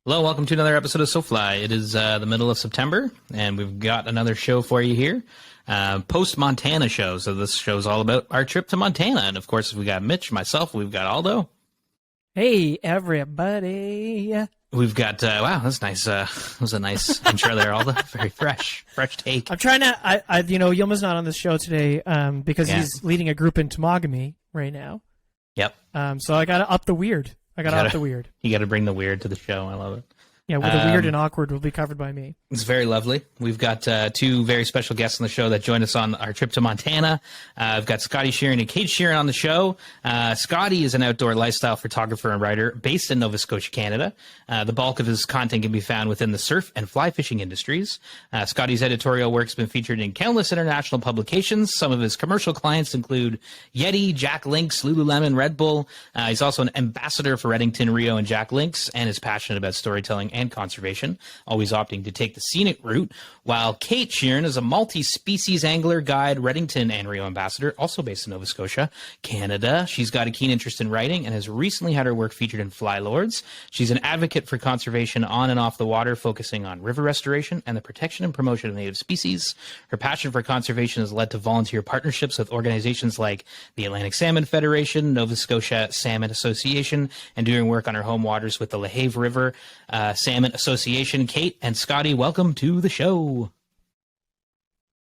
Hello, welcome to another episode of SoFly. It is the middle of September, and we've got another show for you here. Post-Montana show. So this show is all about our trip to Montana. And, of course, we got Mitch, myself, we've got Aldo. Hey, everybody. We've got, wow, that's nice. That was a nice intro there, Aldo. Very fresh take. I'm trying to, Yilma's not on this show today because he's leading a group in Temagami right now. Yep. So I got to up the weird. You got to bring the weird to the show. I love it. Yeah, well, the weird and awkward will be covered by me. It's very lovely. We've got two very special guests on the show that joined us on our trip to Montana. I've got Scotty Sherin and Kate Sherin on the show. Scotty is an outdoor lifestyle photographer and writer based in Nova Scotia, Canada. The bulk of his content can be found within the surf and fly fishing industries. Scotty's editorial work has been featured in countless international publications. Some of his commercial clients include Yeti, Jack Links, Lululemon, Red Bull. He's also an ambassador for Redington, Rio, and Jack Links, and is passionate about storytelling and conservation, always opting to take the scenic route, while Kate Sherin is a multi-species angler, guide, Redington, and Rio ambassador, also based in Nova Scotia, Canada. She's got a keen interest in writing and has recently had her work featured in Fly Lords. She's an advocate for conservation on and off the water, focusing on river restoration and the protection and promotion of native species. Her passion for conservation has led to volunteer partnerships with organizations like the Atlantic Salmon Federation, Nova Scotia Salmon Association, and doing work on her home waters with the LaHave River Salmon Association. Kate and Scotty, welcome to the show.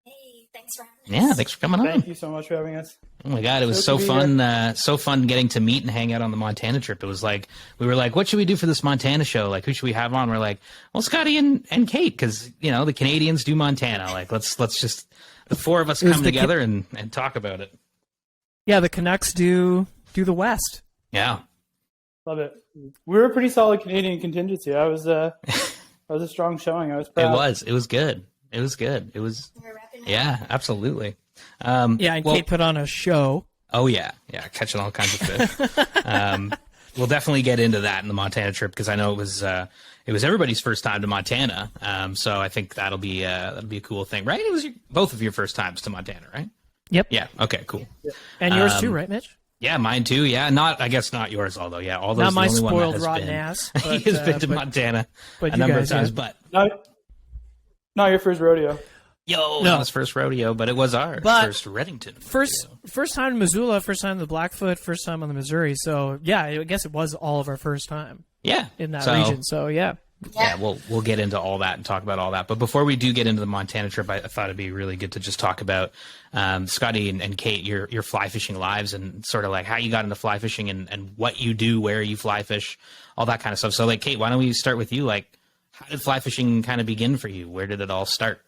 Hey, thanks for having us. Yeah, thanks for coming on. Thank you so much for having us. Oh my God, it was so fun. So fun getting to meet and hang out on the Montana trip. It was like, we were like, what should we do for this Montana show? Like, who should we have on? We're like, well, Scotty and Kate, because, you know, the Canadians do Montana. Like, let's just, the four of us come together and talk about it. Yeah, the Canucks do the West. Yeah. Love it. We were a pretty solid Canadian contingency. I was a strong showing. I was proud. It was good. Yeah, absolutely. Kate put on a show. Oh yeah, catching all kinds of fish. We'll definitely get into that in the Montana trip because I know it was everybody's first time to Montana. So I think that'll be a cool thing, right? It was both of your first times to Montana, right? Yep. Yeah. Okay. Cool. Yeah. And yours too, right, Mitch? Yeah, mine too. Yeah, I guess not yours, although. Yeah, all those. Not my the only spoiled one that rotten been, ass. He has been to Montana a number of times, but not your first rodeo. Not his first rodeo, but it was our first Redington. First time in Missoula, first time in the Blackfoot, first time on the Missouri. So yeah, I guess it was all of our first time. Yeah, in that region. So yeah. Yeah, we'll get into all that and talk about all that. But before we do get into the Montana trip, I thought it'd be really good to just talk about Scotty and Kate, your fly fishing lives and sort of like how you got into fly fishing and what you do, where you fly fish, all that kind of stuff. So like, Kate, why don't we start with you? Like, how did fly fishing kind of begin for you? Where did it all start?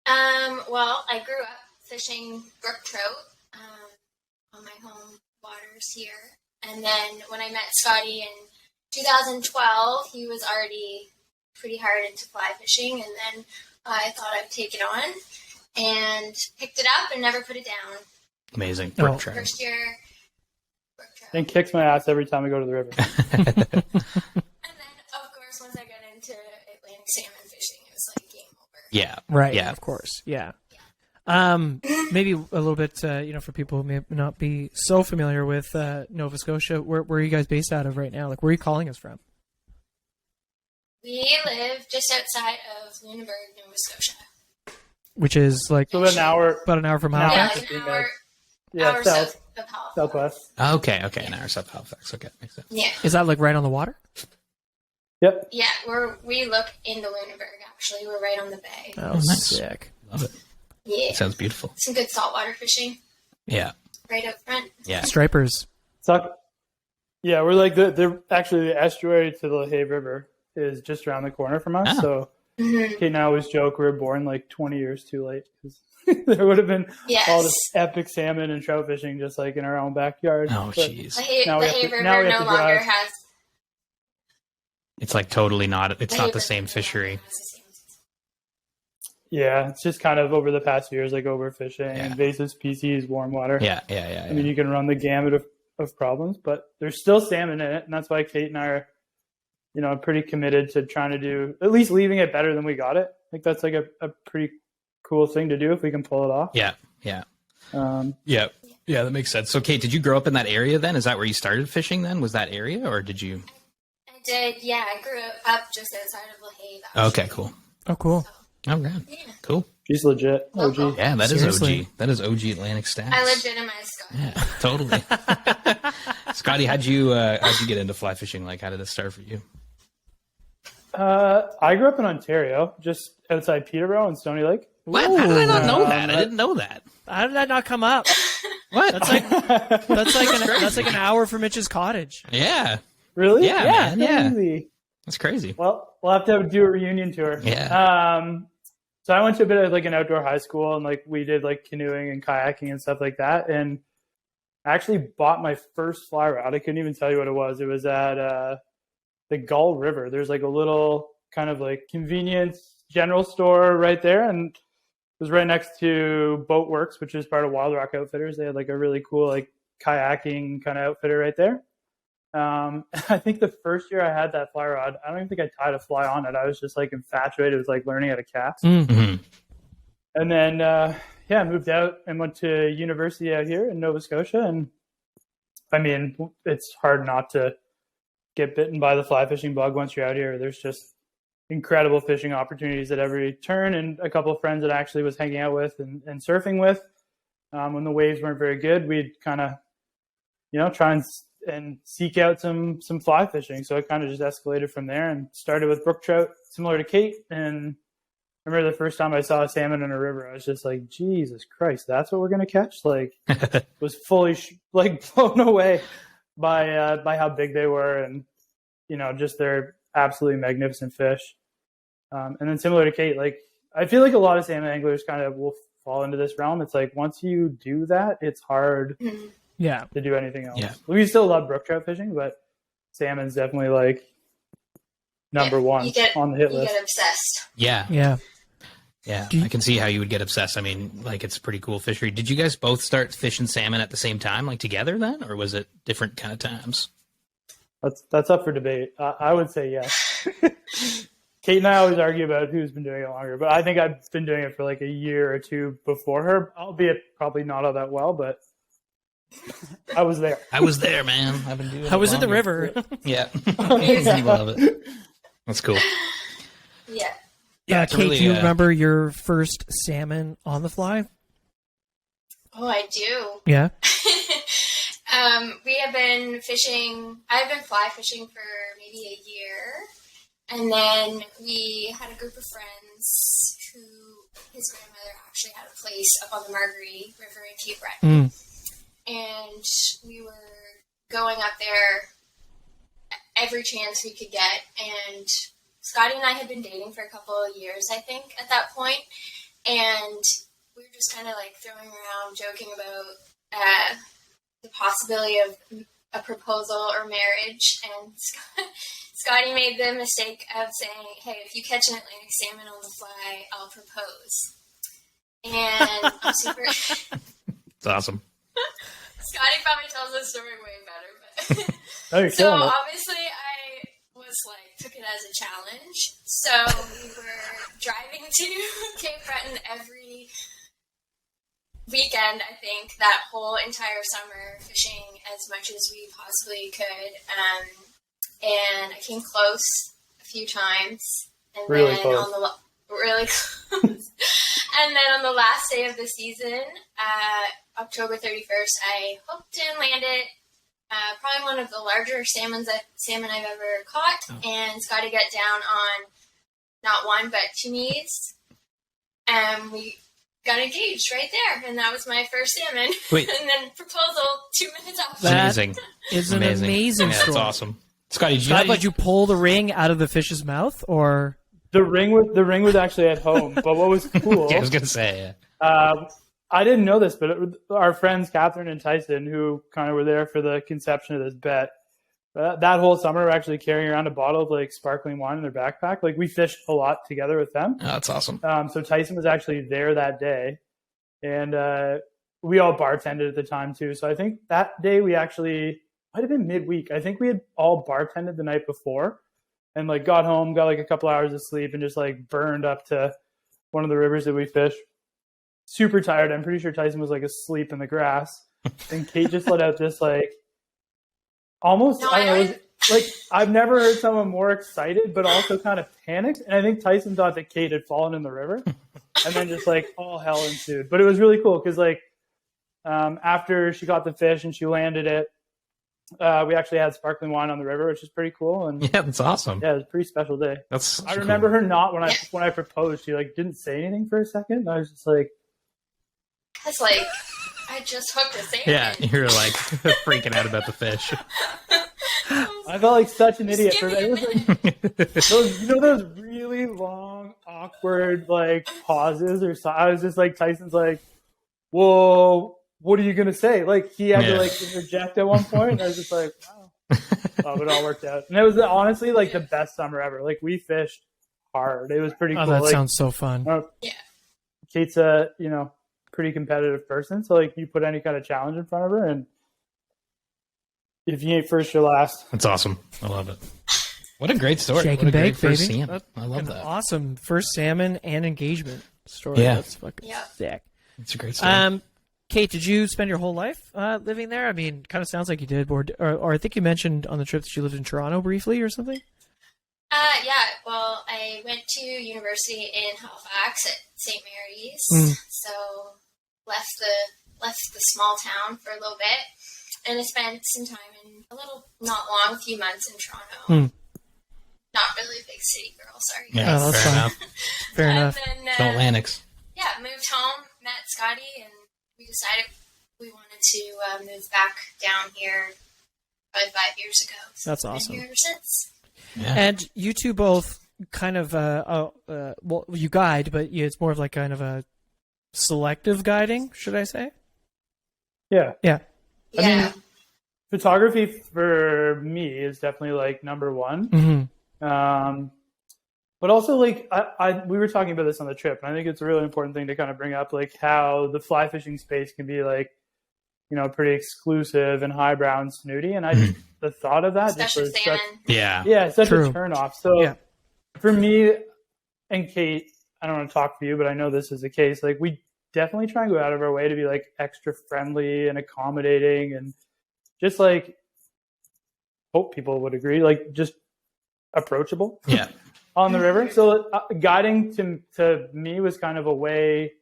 Well, I grew up fishing brook trout on my home waters here. And then when I met Scotty in 2012, he was already pretty hard into fly fishing, and then I thought I'd take it on and picked it up and never put it down. Amazing. First year, brook trout. And kicks my ass every time I go to the river. And then, of course, once I got into Atlantic salmon fishing, it was like game over. Yeah. Right. Yeah. Of course. Yeah. Maybe a little bit, for people who may not be so familiar with Nova Scotia, where are you guys based out of right now? Like, where are you calling us from? We live just outside of Lunenburg, Nova Scotia. Which is like So about an hour from Halifax. Hour south of Halifax. Southwest. Okay, an hour south of Halifax. Okay, makes sense. Yeah. Is that like right on the water? Yep. Yeah, we look into Lunenburg, actually. We're right on the bay. Oh, nice. Sick. Love it. Yeah. Sounds beautiful. Some good saltwater fishing. Yeah. Right out front. Yeah. Stripers. Yeah, we're like the estuary to the LaHave River is just around the corner from us. Oh. So Kate and I always joke we were born like 20 years too late because there would have been all this epic salmon and trout fishing just like in our own backyard. Oh, jeez. LaHave River no longer has. It's like totally not. It's not the same fishery. Yeah, it's just kind of over the past few years, like overfishing, invasive species, warm water. Yeah. I mean, you can run the gamut of problems, but there's still salmon in it, and that's why Kate and I are, pretty committed to trying to do at least leaving it better than we got it. I think that's like a pretty cool thing to do if we can pull it off. Yeah. That makes sense. So, Kate, did you grow up in that area then? Is that where you started fishing then? Was that area, or did you? I I did, yeah. I grew up just outside of LaHaye. Actually. Okay, cool. Oh, cool. All right, Yeah. cool. She's legit. Local. OG. Yeah, that is Seriously. OG. That is OG Atlantic stats. I legitimize Scott. Yeah, totally. Scotty, how'd you get into fly fishing? Like, how did it start for you? I grew up in Ontario, just outside Peterborough and Stony Lake. What? How did I not know Um, that? I didn't know that. How did that not come up? What? That's like an hour from Mitch's cottage. Yeah, Really? Yeah, man, yeah. Crazy. that's crazy. Well, we'll have to do a reunion tour. Yeah. So I went to a bit of like an outdoor high school, and like we did like canoeing and kayaking and stuff like that. And I actually bought my first fly rod. I couldn't even tell you what it was. It was at the Gull River. There's like a little kind of like convenience general store right there, and it was right next to Boat Works, which is part of Wild Rock Outfitters. They had like a really cool like kayaking kind of outfitter right there. I think the first year I had that fly rod, I don't even think I tied a fly on it. I was just like infatuated with like learning how to cast. Mm-hmm. And then, I moved out and went to university out here in Nova Scotia. And I mean, it's hard not to get bitten by the fly fishing bug once you're out here. There's just incredible fishing opportunities at every turn. And a couple of friends that I actually was hanging out with and surfing with, when the waves weren't very good, we'd kind of, try and seek out some fly fishing. So it kind of just escalated from there and started with brook trout, similar to Kate. And I remember the first time I saw a salmon in a river, I was just like, Jesus Christ, that's what we're going to catch? Like, was fully blown away by how big they were and, just their absolutely magnificent fish. And then similar to Kate, like, I feel like a lot of salmon anglers kind of will fall into this realm. It's like, once you do that, it's hard Yeah. to do anything else. Yeah. We still love brook trout fishing, but salmon's definitely like number one on the hit You list. get obsessed. Yeah, Yeah. yeah. Do you- I can see how you would get obsessed. I mean, like, it's a pretty cool fishery. Did you guys both start fishing salmon at the same time, like together then, or was it different kind of times? That's up for debate. I would say yes. Kate and I always argue about who's been doing it longer, but I think I've been doing it for like a year or two before her, albeit probably not all that well, but I was there. I was there, man. I've been doing it I was in the longer. river. Yeah. I love it. That's cool. Yeah. Yeah, it's Kate, really, do you remember your first salmon on the fly? Oh, I do. Yeah. We have been fishing. I've been fly fishing for maybe a year, and then we had a group of friends who his grandmother actually had a place up on the Marguerite River in Cape Breton, and we were going up there every chance we could get. And Scotty and I had been dating for a couple of years, I think, at that point, and we were just kind of like throwing around, joking about the possibility of a proposal or marriage, and Scotty made the mistake of saying, "Hey, if you catch an Atlantic salmon on the fly, I'll propose." And I'm super. It's awesome. Scotty probably tells the story way better, but Oh, you're so killing it. obviously I was like took it as a challenge. So we were driving to Cape Breton every weekend, I think, that whole entire summer, fishing as much as we possibly could. And I came close a few times. And Really then close. really close. And then on the last day of the season, October 31st, I hooked and landed probably one of the larger salmon I've ever caught. Oh. And Scotty got down on not one, but two knees. And we got engaged right there, and that was my first salmon. Wait. And then proposal 2 minutes after. That Amazing. is an amazing Yeah, story. that's awesome. Scotty, Did you pull the ring out of the fish's mouth, or The ring was actually at home, but what was cool? Yeah, I was gonna say. Yeah. I didn't know this, but our friends Catherine and Tyson, who kind of were there for the conception of this bet, that whole summer were actually carrying around a bottle of like sparkling wine in their backpack. Like we fished a lot together with them. Oh, that's awesome. So Tyson was actually there that day, and we all bartended at the time too. So I think that day we actually might have been midweek. I think we had all bartended the night before, and like got home, got like a couple hours of sleep, and just like burned up to one of the rivers that we fished. Super tired. I'm pretty sure Tyson was like asleep in the grass, and Kate just let out this like almost. No, I don't know. like I've never heard someone more excited, but also kind of panicked. And I think Tyson thought that Kate had fallen in the river, and then just like all hell ensued. But it was really cool because like after she caught the fish and she landed it, we actually had sparkling wine on the river, which is pretty cool. And Yeah, that's awesome. yeah, it was a pretty special day. That's I remember her not when I proposed. She like didn't say anything for a second. I was just like, It's like I just hooked a salmon. Yeah, you're like freaking out about the fish. I felt like such an idiot for Just that. give It me was like those really long, awkward like pauses or so. I was just like, Tyson's like, "Whoa, what are you gonna say?" Like he had to like interject at one point, and I was just like, "Wow." But it all worked out, and it was honestly like the best summer ever. Like we fished hard. It was pretty Oh, cool. that Like, sounds so fun. Yeah. Kate's a pretty competitive person, so like you put any kind of challenge in front of her, and if you ain't first, you're last. That's awesome. I love it. What a great story. Shake What and a great bake, first baby. salmon. I love An that. awesome first salmon and engagement story. Yeah. That's fucking Yeah. sick. It's a great story. Kate, did you spend your whole life living there? I mean, kind of sounds like you did, or I think you mentioned on the trip that you lived in Toronto briefly or something. Yeah. Well, I went to university in Halifax at St. Mary's, so left the small town for a little bit, and I spent some time in a few months in Toronto. Not really a big city girl, sorry guys. Yeah, Oh, that's fair fine. enough. Fair enough. And then, Go Atlantics. yeah, moved home, met Scotty, and we decided we wanted to move back down here about 5 years ago. So That's I've been awesome. here ever since. Yeah. And you two both kind of, well, you guide, but it's more of like kind of a selective guiding, should I say? Yeah. Yeah. I mean, photography for me is definitely like number one. Mm-hmm. But also like we were talking about this on the trip, and I think it's a really important thing to kind of bring up, like how the fly fishing space can be like, pretty exclusive and highbrow and snooty. And I just the thought of that Especially just was salmon. such a True. turn off. So Yeah. for me and Kate, I don't want to talk for you, but I know this is the case. Like we definitely try and go out of our way to be like extra friendly and accommodating, and just like hope people would agree, like just approachable. Yeah. On the river. So guiding to me was kind of a way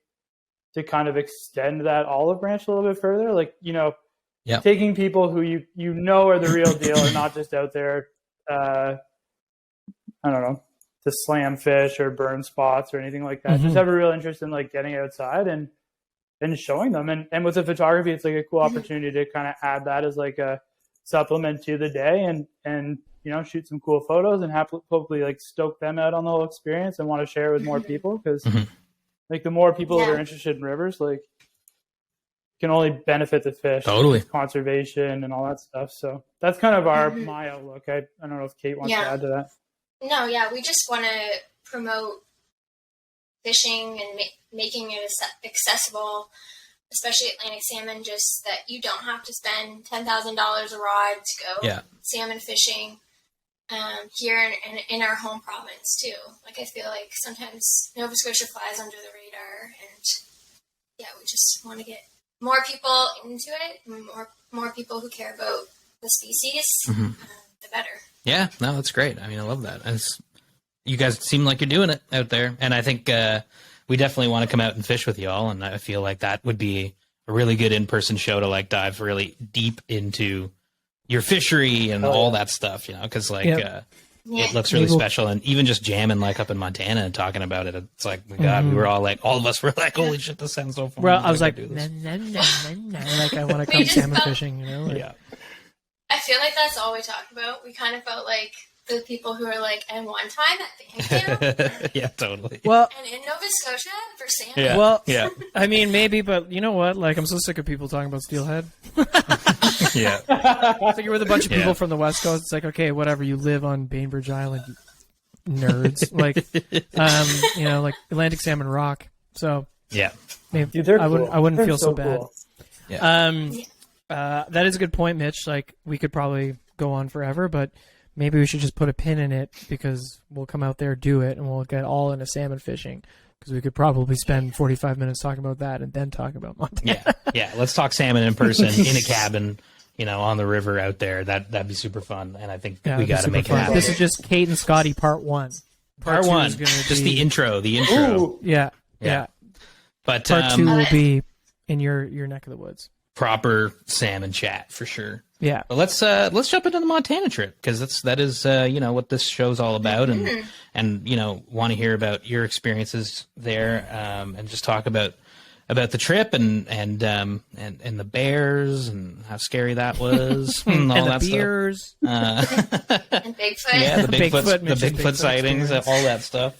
to kind of extend that olive branch a little bit further. Like, taking people who you know are the real deal and not just out there, I don't know, to slam fish or burn spots or anything like that. Mm-hmm. Just have a real interest in like getting outside and showing them. And with the photography, it's like a cool opportunity to kind of add that as like a supplement to the day and shoot some cool photos and hopefully like stoke them out on the whole experience and want to share it with more people, because like the more people that are interested in rivers, like can only benefit the fish. Totally. Conservation and all that stuff. So that's kind of my outlook. I don't know if Kate wants to add to that. No, yeah, we just want to promote fishing and making it accessible, especially Atlantic salmon, just that you don't have to spend $10,000 a rod to go salmon fishing here in our home province too. Like I feel like sometimes Nova Scotia flies under the radar, and we just want to get more people into it, more people who care about the species, the better. Yeah, no, that's great. I mean, I love that. You guys seem like you're doing it out there, and I think we definitely want to come out and fish with you all, and I feel like that would be a really good in-person show to like dive really deep into your fishery and all that stuff, because it looks really special. And even just jamming like up in Montana and talking about it, it's like, my God, we were all like, all of us were like, holy shit, this sounds so fun. Well, I was like, like I want to come salmon fishing, Yeah. I feel like that's all we talked about. We kind of felt like the people who are like, and one time at the camp. Yeah, totally. Well, and in Nova Scotia for salmon. Yeah. well, yeah. I mean, maybe, but you know what? Like, I'm so sick of people talking about steelhead. Yeah. It's like you're with a bunch of people from the West Coast. It's like, okay, whatever. You live on Bainbridge Island, you nerds. Like, like Atlantic salmon rock. So Yeah. maybe Dude, I wouldn't feel so bad. Cool. Yeah. That is a good point, Mitch. Like, we could probably go on forever, but maybe we should just put a pin in it, because we'll come out there, do it, and we'll get all into salmon fishing, because we could probably spend 45 minutes talking about that and then talk about Montana. Yeah. Let's talk salmon in person in a cabin on the river out there. That'd be super fun, and I think Yeah, we it'd be got to super make it fun. happen. This is just Kate and Scotty part 1. Part two 1, is gonna just be- the intro. Ooh, Yeah. Yeah. But Part 2 will be in your neck of the woods. proper salmon chat for sure. Yeah. But let's jump into the Montana trip, because that is what this show's all about, and want to hear about your experiences there, and just talk about the trip and the bears and how scary that was and all And the that beers. stuff. And Bigfoot. Yeah, the Bigfoot, the Mitch's Bigfoot Bigfoot sightings, experience. all that stuff.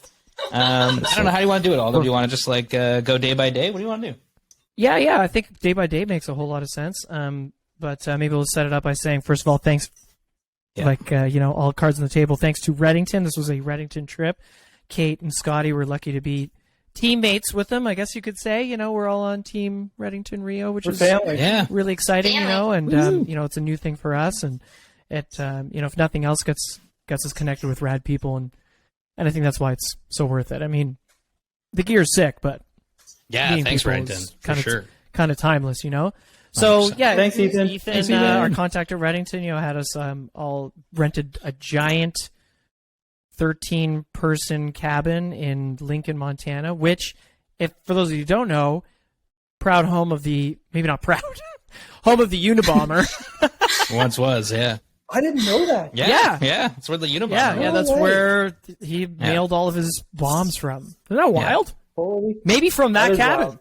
I don't know, how do you want to do it, Aldo? Do you want to just go day by day? What do you want to do? Yeah, I think day by day makes a whole lot of sense. But maybe we'll set it up by saying, first of all, thanks, all cards on the table. Thanks to Redington. This was a Redington trip. Kate and Scotty were lucky to be teammates with them, I guess you could say. We're all on Team Redington Rio, which we're is family. Yeah. really exciting, Family. and it's a new thing for us, and it, if nothing else, gets us connected with rad people, and I think that's why it's so worth it. I mean, the gear's sick, but Yeah, meeting thanks, people Redington, is for sure. kind of timeless, So 100%. yeah, Thanks, Ethan. Ethan, Thanks, Ethan. our contact at Redington, had us all rented a giant 13-person cabin in Lincoln, Montana, which, if for those of you who don't know, proud home of the home of the Unabomber. Once was, yeah. I didn't know that. Yeah. That's where the Unibomber yeah, was. that's way. where he mailed all of his bombs from. Isn't that wild? Holy, Maybe from that is cabin. wild.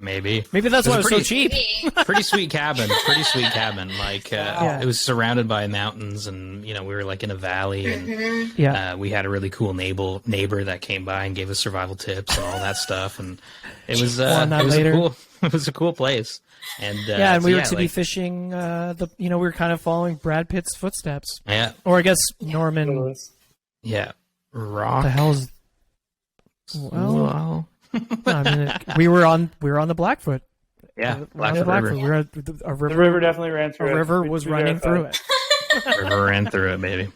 Maybe. Maybe that's It why was it was so cheap. Me. Pretty sweet cabin. Like, Yeah. it was surrounded by mountains, and, we were, in a valley, and Yeah. we had a really cool neighbor that came by and gave us survival tips and all that stuff, and it was, More on that it was later. it was a cool place. And, And we were so, to be fishing, we were kind of following Brad Pitt's footsteps. Yeah. Or I guess Norman, Yeah. Rock. the hell's... Well, Wow. I mean, we were on the Blackfoot. Yeah. We're on the Blackfoot Blackfoot. River. We were at a The river. river definitely ran A through it. river We- was we running through verified. it. River ran through it, baby.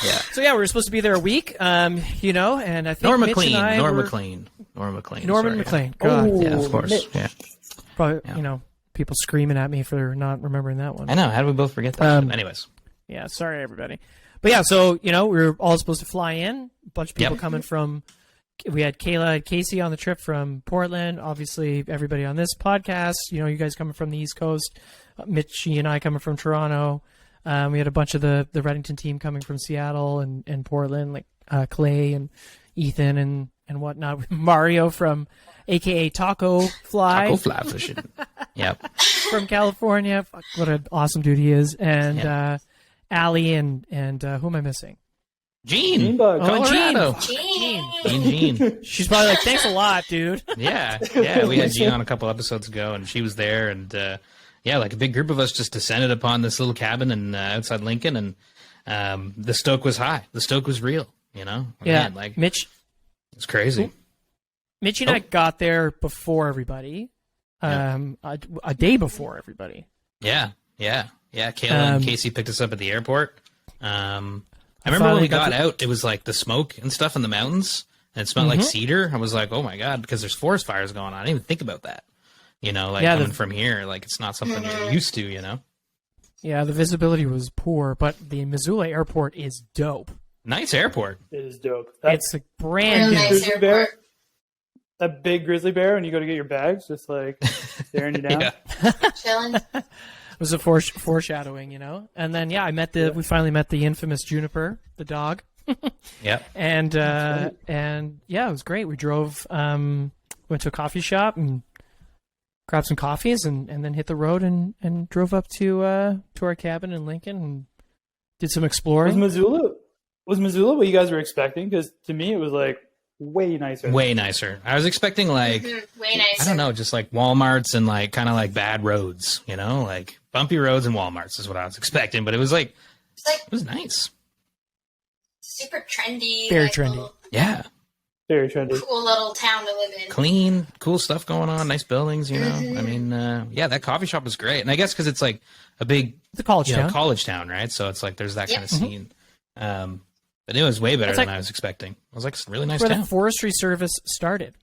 Yeah. So yeah, we were supposed to be there a week. And I think Norm Mitch McLean. and I Norm were- McLean. Norm McLean. Norman sorry. McLean. God, Oh, Yeah, of course. Mitch. Yeah. probably Yeah. people screaming at me for not remembering that one. I know. How did we both forget that? Anyways. Yeah, sorry everybody. But yeah, so we were all supposed to fly in. A bunch of people Yep. coming from. We had Kayla and Casey on the trip from Portland. Obviously, everybody on this podcast. You guys coming from the East Coast. Mitchie and I coming from Toronto. We had a bunch of the Redington team coming from Seattle and Portland, like Clay and Ethan and whatnot. Mario from AKA Taco Fly. Taco fly fishing. Yep. From California. Fuck, what an awesome dude he is. And Allie and who am I missing? Gene. Beanbag. Oh, and Colorado. Gene. She's probably like, thanks a lot, dude. Yeah. We had Gene on a couple episodes ago, and she was there, and a big group of us just descended upon this little cabin and outside Lincoln, and the stoke was high. The stoke was real. Yeah, Man, Mitch it's crazy. and I got there before everybody, a day before everybody. Yeah. Kayla and Casey picked us up at the airport. I remember when finally we got got out, it was like the smoke and stuff in the mountains, and it smelled like cedar. I was like, oh my God, because there's forest fires going on. I didn't even think about that. Coming from here, it's not something you're used to, Yeah, the visibility was poor, but the Missoula airport is dope. Nice airport. It is dope. It's a brand Real new. nice grizzly bear. airport. That big grizzly bear when you go to get your bags, just staring you down. Yeah. Chilling. It was a foreshadowing, And then we finally met the infamous Juniper, the dog. Yep. And it was great. We drove, went to a coffee shop and grabbed some coffees, and then hit the road and drove up to our cabin in Lincoln and did some exploring. Was Missoula what you guys were expecting? Because to me, it was way nicer. Way nicer. I was expecting Way nicer. I don't know, just Walmarts and kind of bad roads, bumpy roads and Walmarts is what I was expecting. But it was it was nice. Super trendy. Very trendy. Little, Yeah. Very trendy. cool little town to live in. Clean, cool stuff going on, nice buildings, I mean, that coffee shop was great. And I guess because it's a big It's a college town. college town, right? So it's there's that Yep. kind of scene. But it was way better It's than I was expecting. I was it's a really nice Where town. the Forestry Service started.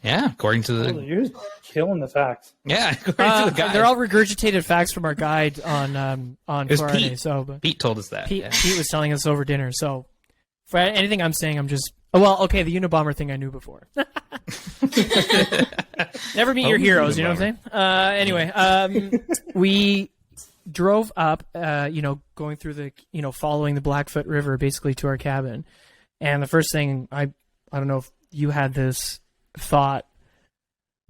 Yeah, according to the You're just killing the facts. according to the guy. They're all regurgitated facts from our guide on was Friday. Pete. So, but Pete told us that. Pete, yeah. Pete was telling us over dinner. So, for anything I'm saying, I'm just. Oh, well, okay, the Unabomber thing I knew before. Never meet your heroes, you know what I'm saying? Anyway, we drove up, going through the, following the Blackfoot River basically to our cabin. And the first thing, I don't know if you had this thought,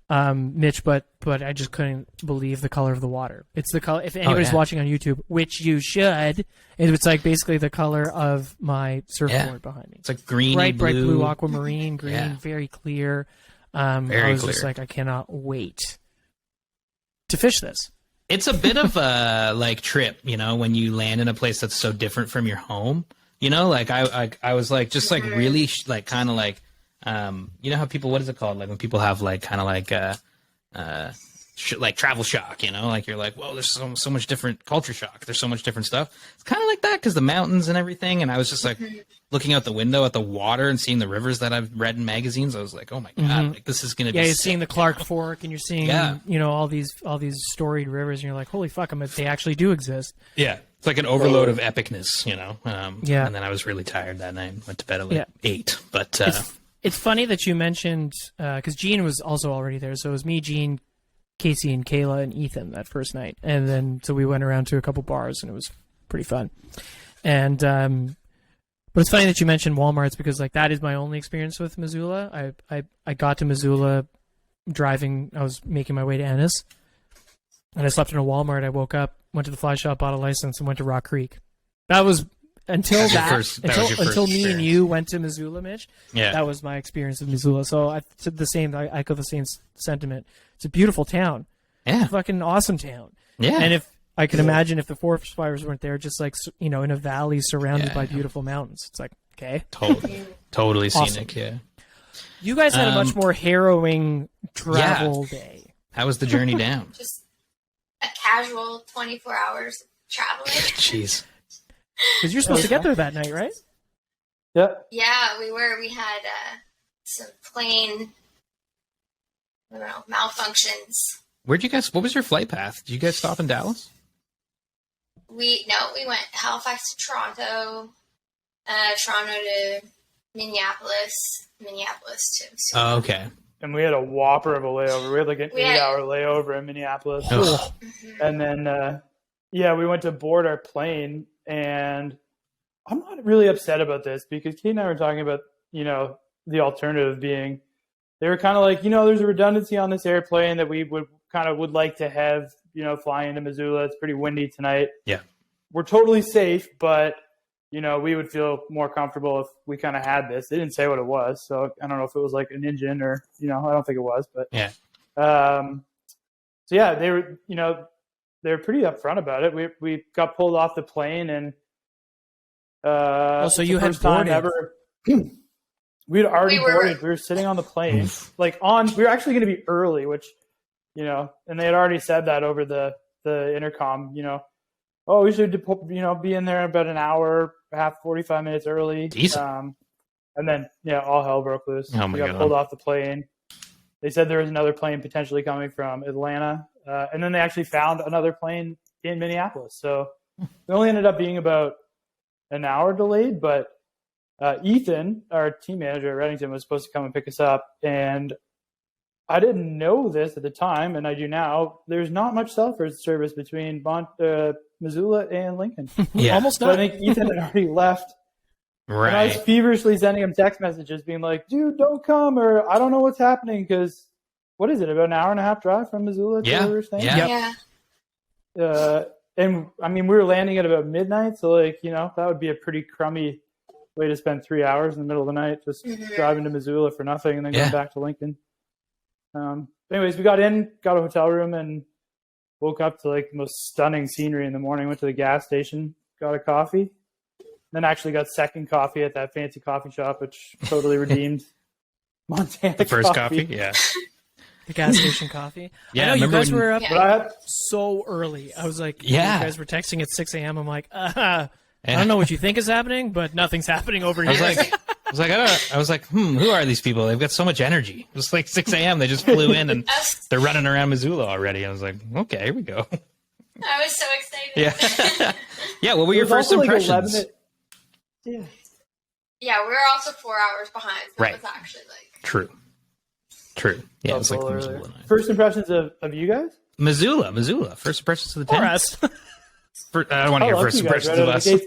Mitch, but I just couldn't believe the color of the water. It's the color. If anybody's watching on YouTube, which you should, it's like basically the color of my surfboard behind me. It's like green, bright blue, aquamarine, green, very clear. Very I was clear. just like, I cannot wait to fish this. It's a bit of a trip, when you land in a place that's so different from your home. I was like just like really kind of like. How people, what is it called? Like when people have like travel shock, like you're like, whoa, there's so much different culture shock. There's so much different stuff. It's kind of like that because the mountains and everything. And I was just like looking out the window at the water and seeing the rivers that I've read in magazines. I was like, oh my God, like this is going to be you're sick. seeing the Clark Fork and you're seeing, all these storied rivers and you're like, holy fuck, they actually do exist. Yeah. It's like an overload of epicness, And then I was really tired that night. Went to bed at 8. But it's funny that you mentioned, because Gene was also already there. So it was me, Gene, Casey, and Kayla, and Ethan that first night. And then, so we went around to a couple bars, and it was pretty fun. And, but it's funny that you mentioned Walmarts, because, that is my only experience with Missoula. I got to Missoula driving. I was making my way to Ennis. And I slept in a Walmart. I woke up, went to the fly shop, bought a license, and went to Rock Creek. That was... Until me and you went to Missoula, Mitch, that was my experience of Missoula. So I said the same. I echo the same sentiment. It's a beautiful town. Yeah, it's a fucking awesome town. Yeah, and if I could imagine if the forest fires weren't there, just in a valley surrounded by beautiful mountains, it's like okay, totally awesome. Scenic. Yeah, you guys had a much more harrowing travel day. How was the journey down? Just a casual 24 hours traveling. Jeez. Because you're supposed to get there that night, right? Yeah. Yeah, we were. We had some plane, malfunctions. What was your flight path? Did you guys stop in Dallas? We went Halifax to Toronto, Toronto to Minneapolis to Missoula. Oh, okay. And we had a whopper of a layover. We had like an 8-hour layover in Minneapolis. Oh. And then, we went to board our plane. And I'm not really upset about this because Kate and I were talking about, the alternative being they were kind of like, there's a redundancy on this airplane that we would like to have, flying into Missoula. It's pretty windy tonight. Yeah. We're totally safe, but, we would feel more comfortable if we kind of had this. They didn't say what it was. So I don't know if it was like an engine or, I don't think it was, but yeah. They were, they were pretty upfront about it. We got pulled off the plane and so you had boarded. Ever, we'd already boarded. We were sitting on the plane. We were actually going to be early, which, and they had already said that over the intercom, we should, be in there about an hour, 45 minutes early. Decent. And then, all hell broke loose. Oh my we got God. pulled off the plane. They said there was another plane potentially coming from Atlanta. And then they actually found another plane in Minneapolis. So we only ended up being about an hour delayed, but Ethan, our team manager at Redington, was supposed to come and pick us up. And I didn't know this at the time, and I do now. There's not much cell service between Missoula and Lincoln. Almost not. So I think Ethan had already left. Right. And I was feverishly sending him text messages being like, dude, don't come, or I don't know what's happening because what is it, about an hour and a half drive from Missoula to where we were staying? Yeah. And I mean, we were landing at about midnight, so that would be a pretty crummy way to spend 3 hours in the middle of the night, just driving to Missoula for nothing and then going back to Lincoln. Anyways, we got a hotel room and woke up to the most stunning scenery in the morning, went to the gas station, got a coffee, then actually got second coffee at that fancy coffee shop, which totally redeemed Montana The first coffee? Yeah. The gas station coffee. Yeah, I know you guys were up Yeah. so early. I was like, Yeah. you guys were texting at 6 a.m. I'm like, I don't know what you think is happening, but nothing's happening over here. I was like, was like, I was like, who are these people? They've got so much energy. It was like 6 a.m. They just flew in and they're running around Missoula already. I was like, okay, here we go. I was so excited. Yeah. Yeah. What were your first impressions? Yeah. Yeah, we were also 4 hours behind. So Right. It was actually like True. Yeah, it was like the earlier. Missoula night. First impressions of you guys? Missoula. First impressions of the Or tent. us. I don't want to hear love first you guys impressions of right us. out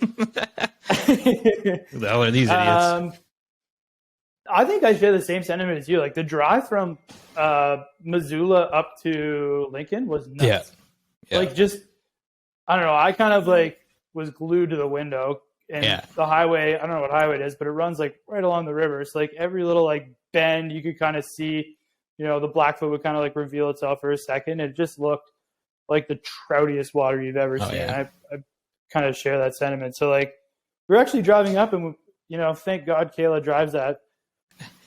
Who the hell are these idiots? I think I share the same sentiment as you. Like the drive from Missoula up to Lincoln was nuts. Yeah. Like just, I don't know. I kind of like was glued to the window, and the highway. I don't know what highway it is, but it runs like right along the river. So like every little like bend, you could kind of see. You know, the Blackfoot would kind of like reveal itself for a second. It just looked like the troutiest water you've ever seen. Yeah. I kind of share that sentiment. So like we're actually driving up, and you know, thank God Kayla drives that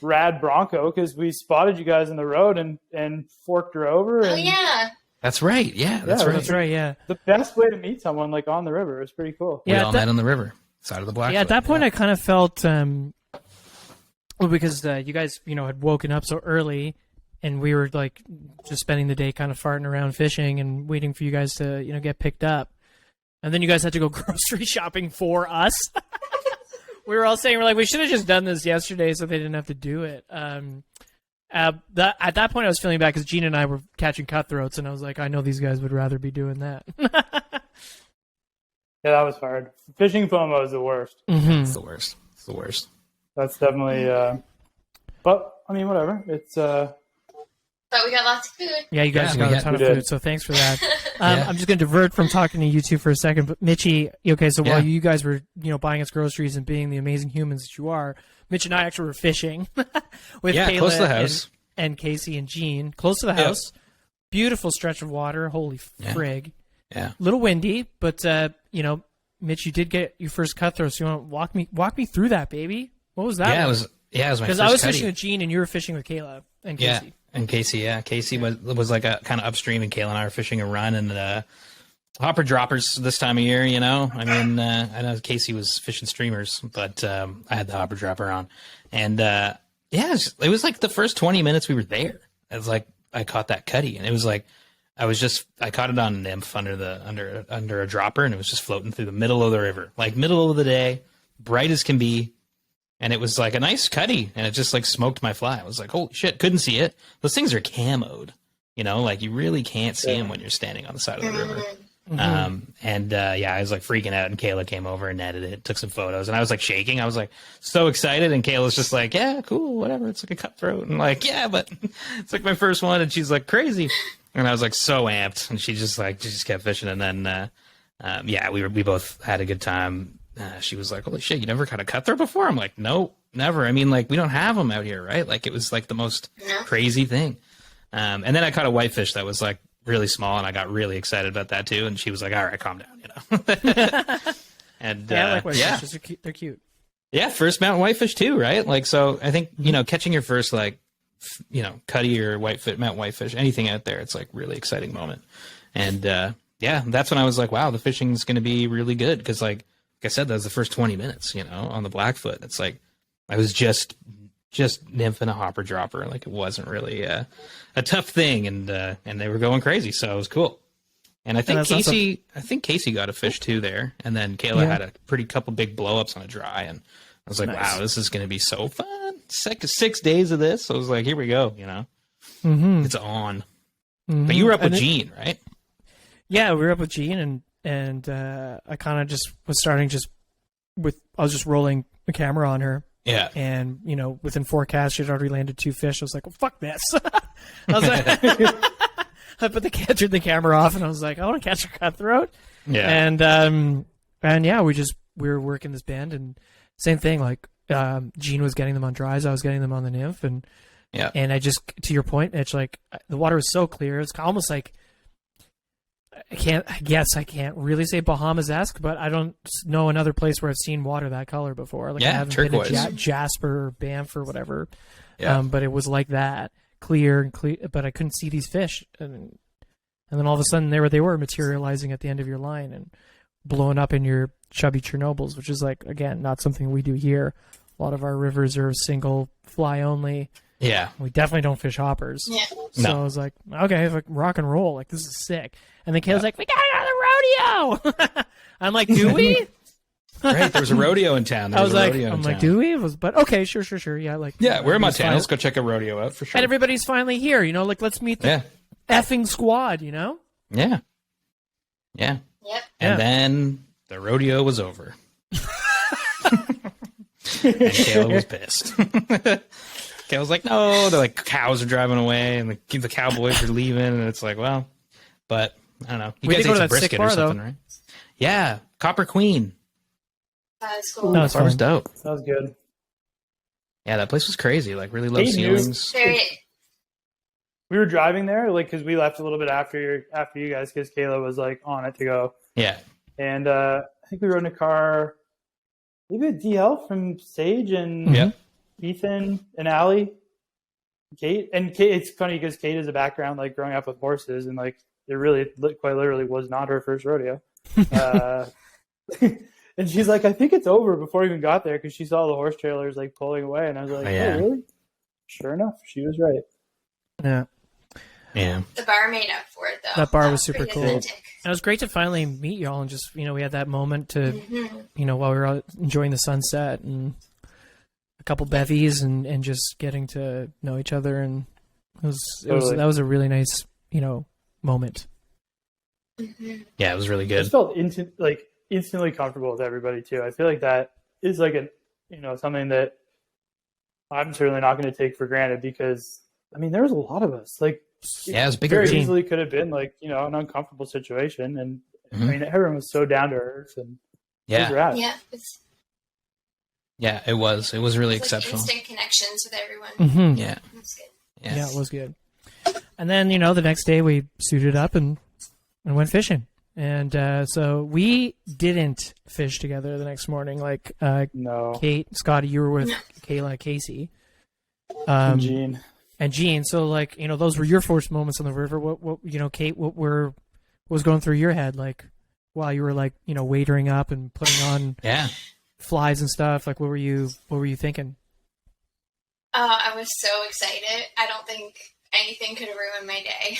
rad Bronco, because we spotted you guys in the road and forked her over. oh And yeah. That's right. Yeah, that's right. That's right, yeah. the best way to meet someone like on the river. It was pretty cool. We Yeah, all that- met on the river, side of the Blackfoot. Yeah, at that point, I kind of felt, well, because you guys, you know, had woken up so early, and we were like just spending the day kind of farting around fishing and waiting for you guys to, you know, get picked up, and then you guys had to go grocery shopping for us. We were all saying, we're like, we should have just done this yesterday so they didn't have to do it. At that point, I was feeling bad because Gene and I were catching cutthroats, and I was like, I know these guys would rather be doing that. Yeah, that was hard. Fishing FOMO is the worst. It's the worst. It's the worst. That's definitely. But I mean, whatever. It's. But we got lots of food. Yeah, you guys Yeah, got we a ton of did. food, so thanks for that. Yeah. I'm just going to divert from talking to you two for a second, but Mitchie, okay, so while Yeah. you guys were, you know, buying us groceries and being the amazing humans that you are, Mitch and I actually were fishing with Yeah, Kayla close to the house. and Casey and Gene, close to the house. Beautiful stretch of water. Holy frig. Yeah. Little windy, but you know, Mitch, you did get your first cutthroat. So you want to walk me through that, baby? What was that? Yeah, it was my first because I was cutty. fishing with Gene and you were fishing with Kayla and Casey. Yeah, and Casey. Yeah, Casey was like a kind of upstream, and Kayla and I were fishing a run and hopper droppers this time of year. You know, I mean, I know Casey was fishing streamers, but I had the hopper dropper on, and it was like the first 20 minutes we were there. It was like I caught that cutty, and it was like I caught it on a nymph under a dropper, and it was just floating through the middle of the river, like middle of the day, bright as can be. And it was like a nice cutty, and it just like smoked my fly. I was like, holy shit, couldn't see it. Those things are camoed, you know, like you really can't see them when you're standing on the side of the river. I was like freaking out, and Kayla came over and netted it, took some photos, and I was like shaking. I was like so excited, and Kayla's just like, yeah, cool, whatever. It's like a cutthroat. And like, yeah, but it's like my first one, and she's like crazy. And I was like so amped, and she just kept fishing. And then, we both had a good time. She was like, holy shit, you never caught a cutthroat before? I'm like, no, never. I mean, like, we don't have them out here, right? Like, it was like the most crazy thing. And then I caught a whitefish that was like really small, and I got really excited about that too. And she was like, all right, calm down, you know? And Yeah, I like whitefishes. They're cute. yeah, first mountain whitefish too, right? Like, so I think, you know, catching your first, like, you know, cutty or mountain whitefish, anything out there, it's like really exciting moment. And that's when I was like, wow, the fishing's going to be really good. Cause like I said, that was the first 20 minutes, you know, on the Blackfoot. It's like, I was just nymphing a hopper dropper. Like it wasn't really a tough thing. And they were going crazy. So it was cool. And I think Casey got a fish too there. And then Kayla had a pretty couple big blow-ups on a dry. And I was like, wow, this is going to be so fun. 6 days of this. So I was like, here we go, you know, it's on. But you were up with Gene, right? Yeah, we were up with Gene, and I kind of just was starting I was just rolling the camera on her. Yeah. And, you know, within 4 casts, she'd already landed 2 fish. I was like, well, fuck this. I was like, I turned the camera off, and I was like, I want to catch a cutthroat. Yeah. And yeah, we were working this band, and same thing, like, Gene was getting them on dries, I was getting them on the nymph, and I just, to your point, it's like, the water was so clear, it's almost like, I can't really say Bahamas-esque, but I don't know another place where I've seen water that color before. Like I haven't turquoise. been to Jasper or Banff or whatever. Yeah. But it was like that, clear, but I couldn't see these fish. And then all of a sudden there they were materializing at the end of your line and blowing up in your chubby Chernobyls, which is like, again, not something we do here A lot of our rivers are single fly only. Yeah. We definitely don't fish hoppers. Yeah. So No. I was like, okay, like, rock and roll. Like, this is sick. And then Kayla's like, we got to go to the rodeo. I'm like, do we? Right, there was a rodeo in town. There I was a like, rodeo in I'm like, town. do we? It was, but okay, sure. Yeah, like, Yeah, we're in everybody's Montana. Let's go check a rodeo out for sure. And everybody's finally here, you know, like, let's meet the Yeah. effing squad, you know? Yeah. Yeah. Yep. And Yeah. then the rodeo was over. And Kayla was pissed. Kayla was like, no, they're like, cows are driving away and the cowboys are leaving. And it's like, well, but I don't know. You We guys did go ate to some that sick brisket bar, or something, though. right? Yeah. Copper Queen. That was cool. No, That it's bar was fine. dope. That was good. Yeah, that place was crazy. Like really low Kate knew- ceilings. Very. We were driving there, like, because we left a little bit after you guys, because Kayla was like on it to go, Yeah. and I think we rode in a car, maybe a DL from Sage and Yep. Ethan and Allie, Kate. And Kate, it's funny because Kate has a background like growing up with horses, and like it really, quite literally, was not her first rodeo. And she's like, I think it's over before we even got there, because she saw the horse trailers like pulling away, and I was like, Oh, yeah. oh, really? Sure enough, she was right. Yeah. Yeah. The bar made up for it, though. That bar was super pretty cool. authentic. And it was great to finally meet y'all and just, you know, we had that moment to, Mhm. you know, while we were out enjoying the sunset and a couple bevies and just getting to know each other. And Totally. that was a really nice, you know, moment. Mhm. Yeah, it was really I good. just felt instantly comfortable with everybody too. I feel like that is like something that I'm certainly not going to take for granted, because I mean there was a lot of us. Like Yeah, it was a bigger very team. easily could have been like an uncomfortable situation, and Mhm. I mean everyone was so down to earth and it was Yeah. rad. Yeah, it's Yeah, it was. It was really like exceptional. instant connections with everyone. Mm-hmm. Yeah. That's good. Yeah. Yeah, it was good. And then, you know, the next day we suited up and went fishing. And so we didn't fish together the next morning. Like No, Kate, Scotty, you were with Kayla, Casey, Gene. and Jean. So, like, you know, those were your first moments on the river. What you know, Kate, what was going through your head, like, while you were, like, you know, wadering up and putting on Yeah. flies and stuff? Like, what were you thinking? I was so excited. I don't think anything could have ruined my day.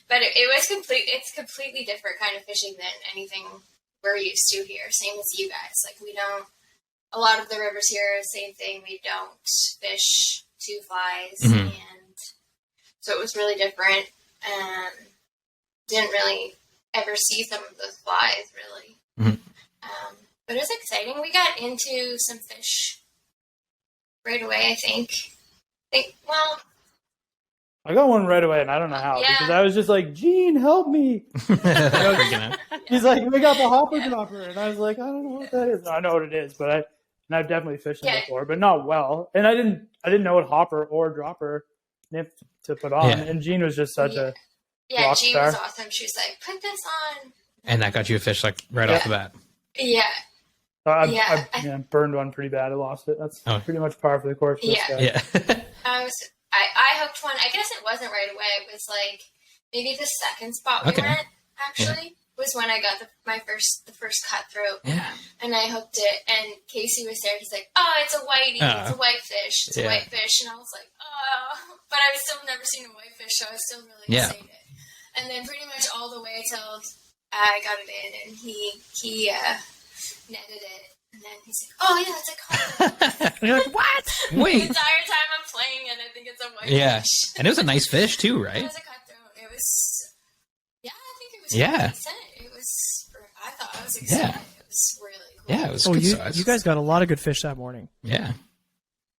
But it's completely different kind of fishing than anything we're used to here. Same as you guys. Like, a lot of the rivers here, same thing. We don't fish two flies. Mhm. And so it was really different. Didn't really ever see some of those flies, really. Mhm. But it was exciting. We got into some fish right away, I think. Well, I got one right away, and I don't know how, Yeah. because I was just like, Gene, help me. Freaking out. He's like, we got the hopper dropper, and I was like, I don't know what that is. No, I know what it is, but I've definitely fished them Yeah. before, but not well. And I didn't know what hopper or dropper nymph to put on. Yeah. And Jean was just such a yeah, rock Jean star. was awesome. She was like, put this on. And that got you a fish like right off the bat. Yeah. I burned one pretty bad. I lost it. That's Oh. pretty much par for the course. For this Yeah. guy. Yeah. I hooked one. I guess it wasn't right away. It was like maybe the second spot we Okay. went, actually, was when I got the first cutthroat. Yeah. And I hooked it, and Casey was there. He's like, "Oh, it's a whitey. It's a whitefish. It's a Yeah. whitefish." And I was like, "Oh," but I've still never seen a whitefish, so I was still really Yeah. excited. And then pretty much all the way till I got it in, and he netted it, and then he's like, "Oh yeah, it's a cutthroat." And you're like, what? The Wait. entire time I'm playing it, I think it's a whitefish. Yeah. And it was a nice fish too, It right? was a cutthroat. It was, yeah, I think it was Yeah. pretty decent. It was, I thought I was excited. Yeah. It was really cool. Yeah, it was Oh, good you size. guys got a lot of good fish that morning. Yeah.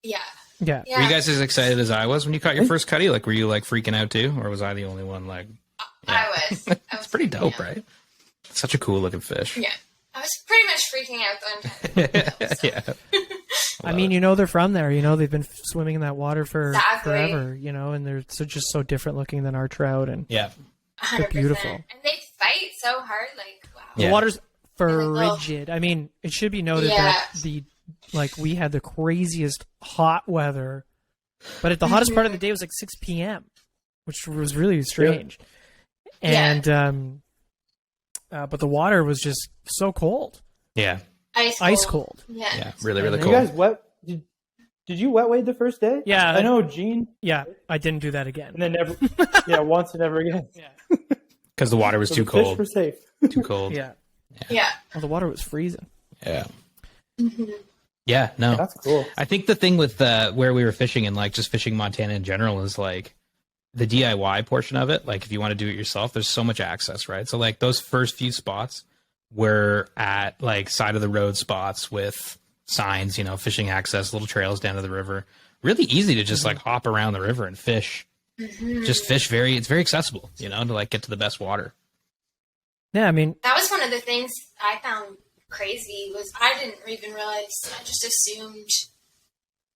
Yeah. Yeah. Yeah. Were you guys as excited as I was when you caught your first cutty? Like, were you like freaking out too, or was I the only one? Like, I was. I was it's pretty freaking dope, out. right? Such a cool looking fish. Yeah. I was pretty much freaking out the entire time. So. Yeah. I mean, you know, they're from there. You know, they've been swimming in that water for Exactly. forever. You know, and they're just so different looking than our trout. And Yeah. 100%. beautiful. And they fight so hard. Like, wow. Yeah. the water's well- frigid. I mean, it should be noted Yeah. that we had the craziest hot weather, but at the hottest part of the day was like 6 p.m., which was really strange. And but the water was just so cold, Yeah. Ice ice cold. Yeah. Yeah. Really, Are really you cool. guys wet Did you wet wade the first day? Yeah. I know Gene. Yeah, I didn't do that again. And then never. Yeah, once and never again. Yeah. Because the water was So too the fish cold. were safe. Too cold. Yeah. Yeah. Well, the water was freezing. Yeah. Mm-hmm. Yeah. No. That's cool. I think the thing with where we were fishing and like just fishing Montana in general is like the DIY portion of it. Like if you want to do it yourself, there's so much access, right? So like those first few spots were at like side of the road spots with signs, you know, fishing access, little trails down to the river. Really easy to just like hop around the river and fish. Just fish it's very accessible, you know, to like get to the best water. Yeah, I mean, That was one of the things I found crazy was I didn't even realize. I just assumed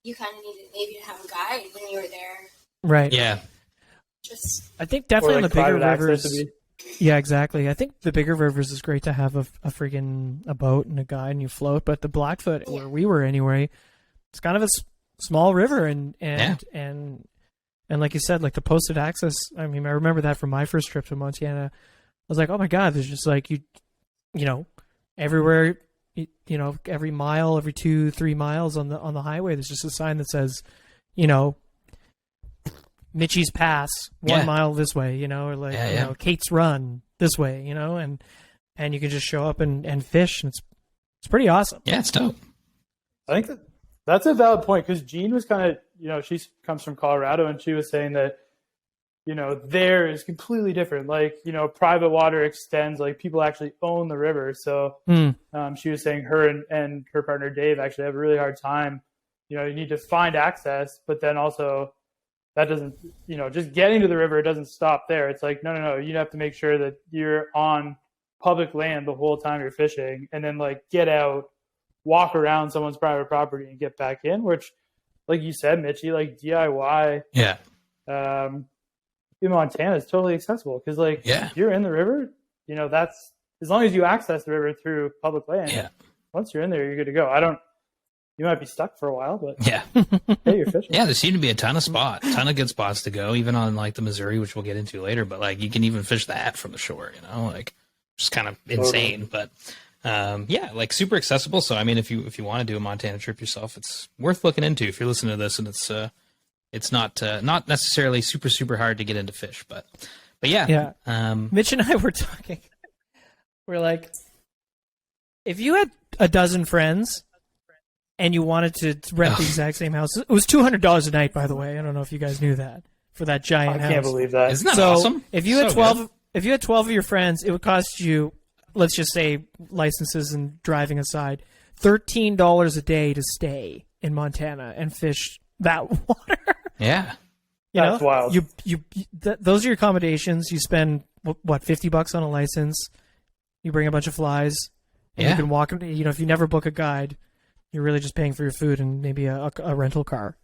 you kind of needed maybe to have a guide when you were there. right. Yeah. Just I think definitely Or, on like, the bigger private access rivers. to be- Yeah, exactly. I think the bigger rivers is great to have a friggin' a boat and a guide and you float. But the Blackfoot, where we were anyway, it's kind of a small river and like you said, like the posted access. I mean, I remember that from my first trip to Montana. I was like, oh my god, there's just like you know, everywhere, you know, every mile, every 2-3 miles on the highway, there's just a sign that says, you know, Mitchie's Pass 1 mile this way, you know, or like you know, Kate's Run this way, you know, and you can just show up and fish, and it's pretty awesome. Yeah, it's dope. I think that's a valid point because Jean was kind of, you know, she comes from Colorado and she was saying that, you know, there is completely different. Like, you know, private water extends, like people actually own the river. So she was saying her and her partner Dave actually have a really hard time. You know, you need to find access, but then also that doesn't, you know, just getting to the river, it doesn't stop there. It's like, no. You have to make sure that you're on public land the whole time you're fishing and then like get out, walk around someone's private property and get back in, which like you said, Mitchie, like DIY. Yeah. In Montana is totally accessible because like if you're in the river, you know, that's as long as you access the river through public land. Yeah. Once you're in there, you're good to go. You might be stuck for a while, but Yeah. hey, you're fishing. Yeah, there seem to be a ton of good spots to go, even on like the Missouri, which we'll get into later. But like you can even fish that from the shore, you know, like just kind of insane. But yeah, like super accessible. So I mean, if you want to do a Montana trip yourself, it's worth looking into. If you're listening to this and it's not necessarily super hard to get into fish, but yeah. Mitch and I were talking. We're like, if you had a dozen friends and you wanted to rent the exact same house, it was $200 a night, by the way. I don't know if you guys knew that for that giant house. I can't believe that. Isn't that so awesome? If you had 12 of your friends, it would cost you, let's just say licenses and driving aside, $13 a day to stay in Montana and fish that water. Yeah. That's wild. Those are your accommodations. You spend what, $50 on a license. You bring a bunch of flies. And you can walk. You know, if you never book a guide, you're really just paying for your food and maybe a rental car.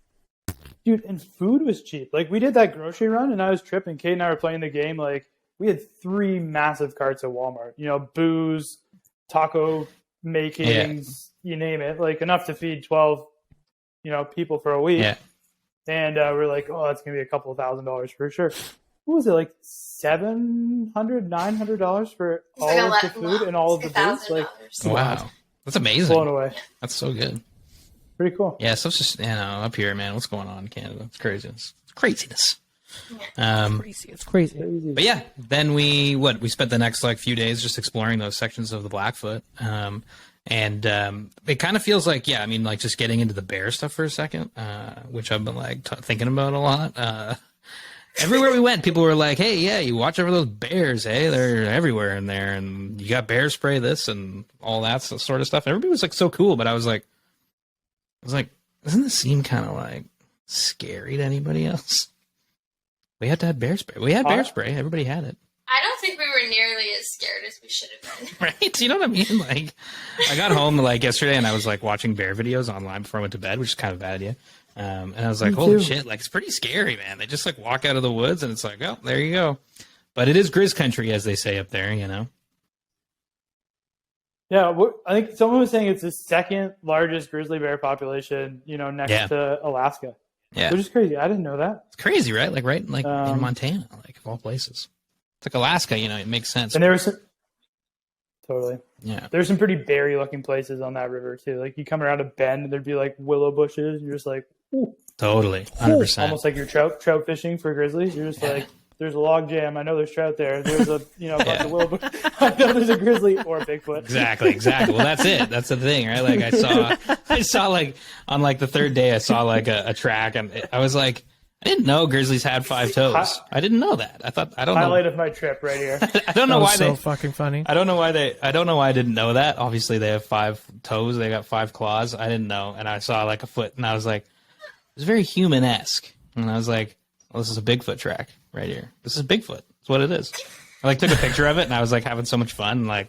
Dude, and food was cheap. Like we did that grocery run, and I was tripping. Kate and I were playing the game. Like we had 3 massive carts at Walmart. You know, booze, taco makings, you name it. Like enough to feed 12, you know, people for a week. Yeah. And we're like, oh, it's gonna be a couple of $1,000s for sure. What was it, like $700, $900 for all of the food and all of the booze? Like, wow, that's amazing. Blown away. That's so good. Pretty cool. Yeah, stuff's just up here, man. What's going on in Canada? It's craziness. It's craziness. It's crazy. But yeah, then we spent the next like few days just exploring those sections of the Blackfoot. And it kind of feels like, I mean, like just getting into the bear stuff for a second, which I've been like thinking about a lot. Everywhere we went, people were like, hey, yeah, you watch over those bears, hey, they're everywhere in there. And you got bear spray this and all that sort of stuff. Everybody was like so cool. But I was like, doesn't this seem kind of like scary to anybody else? We had to have bear spray. We had bear spray. Everybody had it. I don't think we were nearly as scared as we should have been. Right? You know what I mean? Like, I got home like yesterday and I was like watching bear videos online before I went to bed, which is kind of a bad idea. And I was like, holy shit, like it's pretty scary, man. They just like walk out of the woods and it's like, oh, there you go. But it is grizz country, as they say up there, you know? Yeah, I think someone was saying it's the second largest grizzly bear population, you know, next to Alaska. Yeah. Which is crazy. I didn't know that. It's crazy, right? Like in Montana, like of all places. It's like Alaska, you know, it makes sense. And there was Totally. Yeah. There's some pretty berry looking places on that river too. Like you come around a bend and there'd be like willow bushes. And you're just like, ooh, Totally. 100%. almost like you're trout fishing for grizzlies. You're just like, there's a log jam. I know there's trout there. There's a bunch of willow bush. I know there's a grizzly or a Bigfoot. Exactly. Well, that's it. That's the thing, right? Like I saw like on like the third day, I saw like a track, and I was like, I didn't know grizzlies had 5 toes. I didn't know that. I don't know. Highlight of my trip right here. I don't know why so fucking funny. I don't know why I didn't know that. Obviously, they have 5 toes. They got 5 claws. I didn't know, and I saw like a foot, and I was like, it's very human-esque. And I was like, well, this is a Bigfoot track right here. This is Bigfoot. That's what it is. I like took a picture of it, and I was like having so much fun, like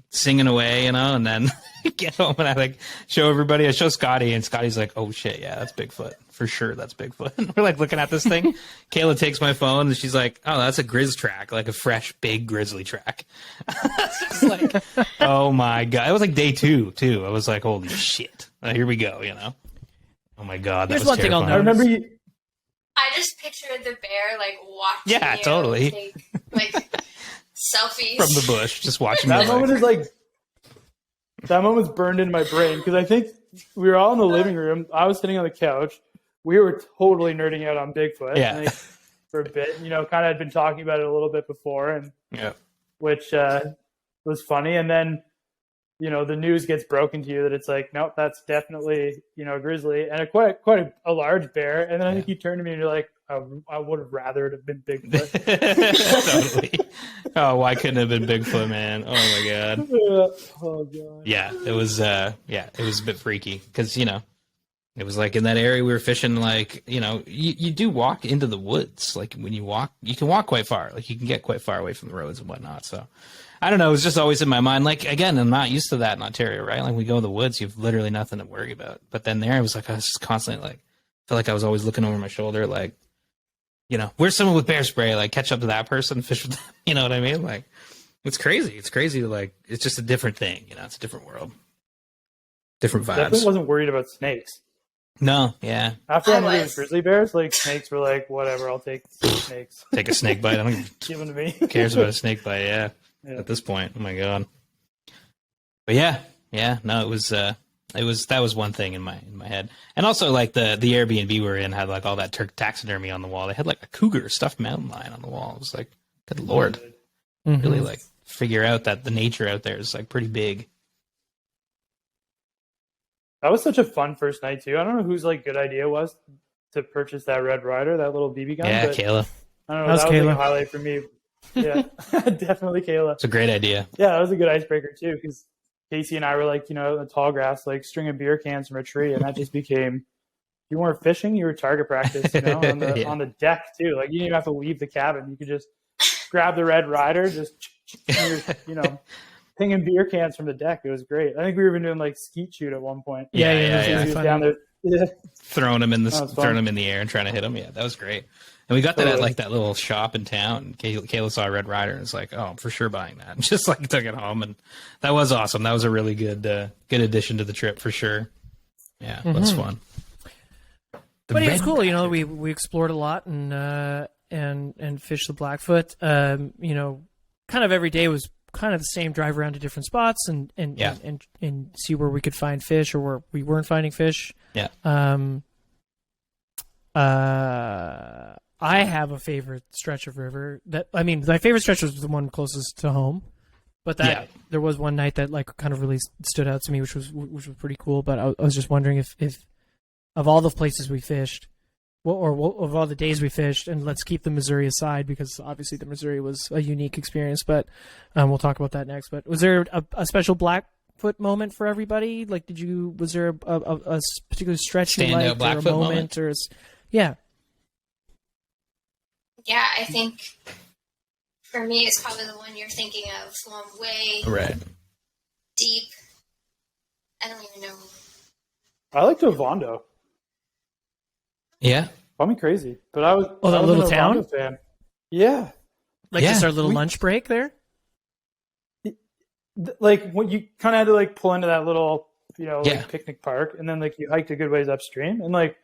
singing away, and then get home and I like show everybody. I show Scotty, and Scotty's like, "Oh shit, yeah, that's Bigfoot for sure. That's Bigfoot." And we're like looking at this thing. Kayla takes my phone, and she's like, "Oh, that's a grizz track, like a fresh big grizzly track." It's like, oh my god, it was like day 2 too. I was like, holy shit, here we go, Oh my god, that Here's was one thing I'll terrifying. note. I remember you. I just pictured the bear like watching Yeah, you totally. take like selfies From the bush, just watching That me. moment is like that moment's burned in my brain because I think we were all in the living room. I was sitting on the couch. We were totally nerding out on Bigfoot. Yeah. Like, for a bit, kind of had been talking about it a little bit before, and Yeah. which was funny. And then, the news gets broken to you that it's like, nope, that's definitely, a grizzly and quite a large bear. And then I think you turn to me and you're like, I would have rather it have been Bigfoot. Totally. Oh, why couldn't it have been Bigfoot, man? Oh my god. Oh god. Yeah, it was. It was a bit freaky because it was like in that area we were fishing. Like you do walk into the woods. Like when you walk, you can walk quite far. Like you can get quite far away from the roads and whatnot. So I don't know. It was just always in my mind. Like again, I'm not used to that in Ontario, right? Like we go in the woods, you've literally nothing to worry about. But then there, I was like, I was just constantly like, felt like I was always looking over my shoulder, like. Where's someone with bear spray? Like, catch up to that person, fish with them. You know what I mean? Like, it's crazy. It's crazy to, like, it's just a different thing. It's a different world. Different vibes. Definitely wasn't worried about snakes. No, yeah. After I I knew it was. was grizzly bears, like, snakes were like, whatever, I'll take snakes. Take a snake bite. I don't even Give them to me. who cares about a snake bite, yeah. At this point. Oh, my God. But, yeah. No, it was that was one thing in my head. And also like the Airbnb we were in had like all that taxidermy on the wall. They had like a cougar stuffed mountain lion on the wall. It was like, good lord. Really like figure out that the nature out there is like pretty big. That was such a fun first night too. I don't know whose like good idea was to purchase that Red Ryder, that little BB gun. Yeah, but Kayla. I don't know. That was That was like Kayla. a highlight for me. Yeah, definitely Kayla. It's a great idea. Yeah, that was a good icebreaker too, because Casey and I were like, in the tall grass, like stringing beer cans from a tree, and that just became. You weren't fishing; you were target practice. On the Yeah. on the deck too. Like you didn't even have to leave the cabin; you could just grab the Red Ryder, just pinging beer cans from the deck. It was great. I think we were even doing like skeet shoot at one point. Yeah. He was down there. Yeah. Throwing them was fun. throwing them in the air and trying to hit them. Yeah, that was great. And we got that at like that little shop in town. Kayla saw a Red Ryder and was like, "Oh, I'm for sure buying that." And just like took it home, and that was awesome. That was a really good addition to the trip for sure. Yeah, that's fun. But it was cool, we explored a lot and fished the Blackfoot. Kind of every day was kind of the same, drive around to different spots and see where we could find fish or where we weren't finding fish. Yeah. I have a favorite stretch of river my favorite stretch was the one closest to home. But there was one night that like kind of really stood out to me, which was pretty cool. But I was just wondering if of all the places we fished, of all the days we fished, and let's keep the Missouri aside because obviously the Missouri was a unique experience. But we'll talk about that next. But was there a special Blackfoot moment for everybody? Like, was there a particular stretch you Standout liked or a Blackfoot moment? Yeah. Yeah, I think for me it's probably the one you're thinking of. One way Right. deep. I don't even know. I liked Ovando. Yeah. Call me crazy, but I was. Oh, that I was little an town? Ovando fan. Yeah, Like Yeah. just our little lunch break there? like when you kind of had to like pull into that little, Yeah. like picnic park, and then like you hiked a good ways upstream, and like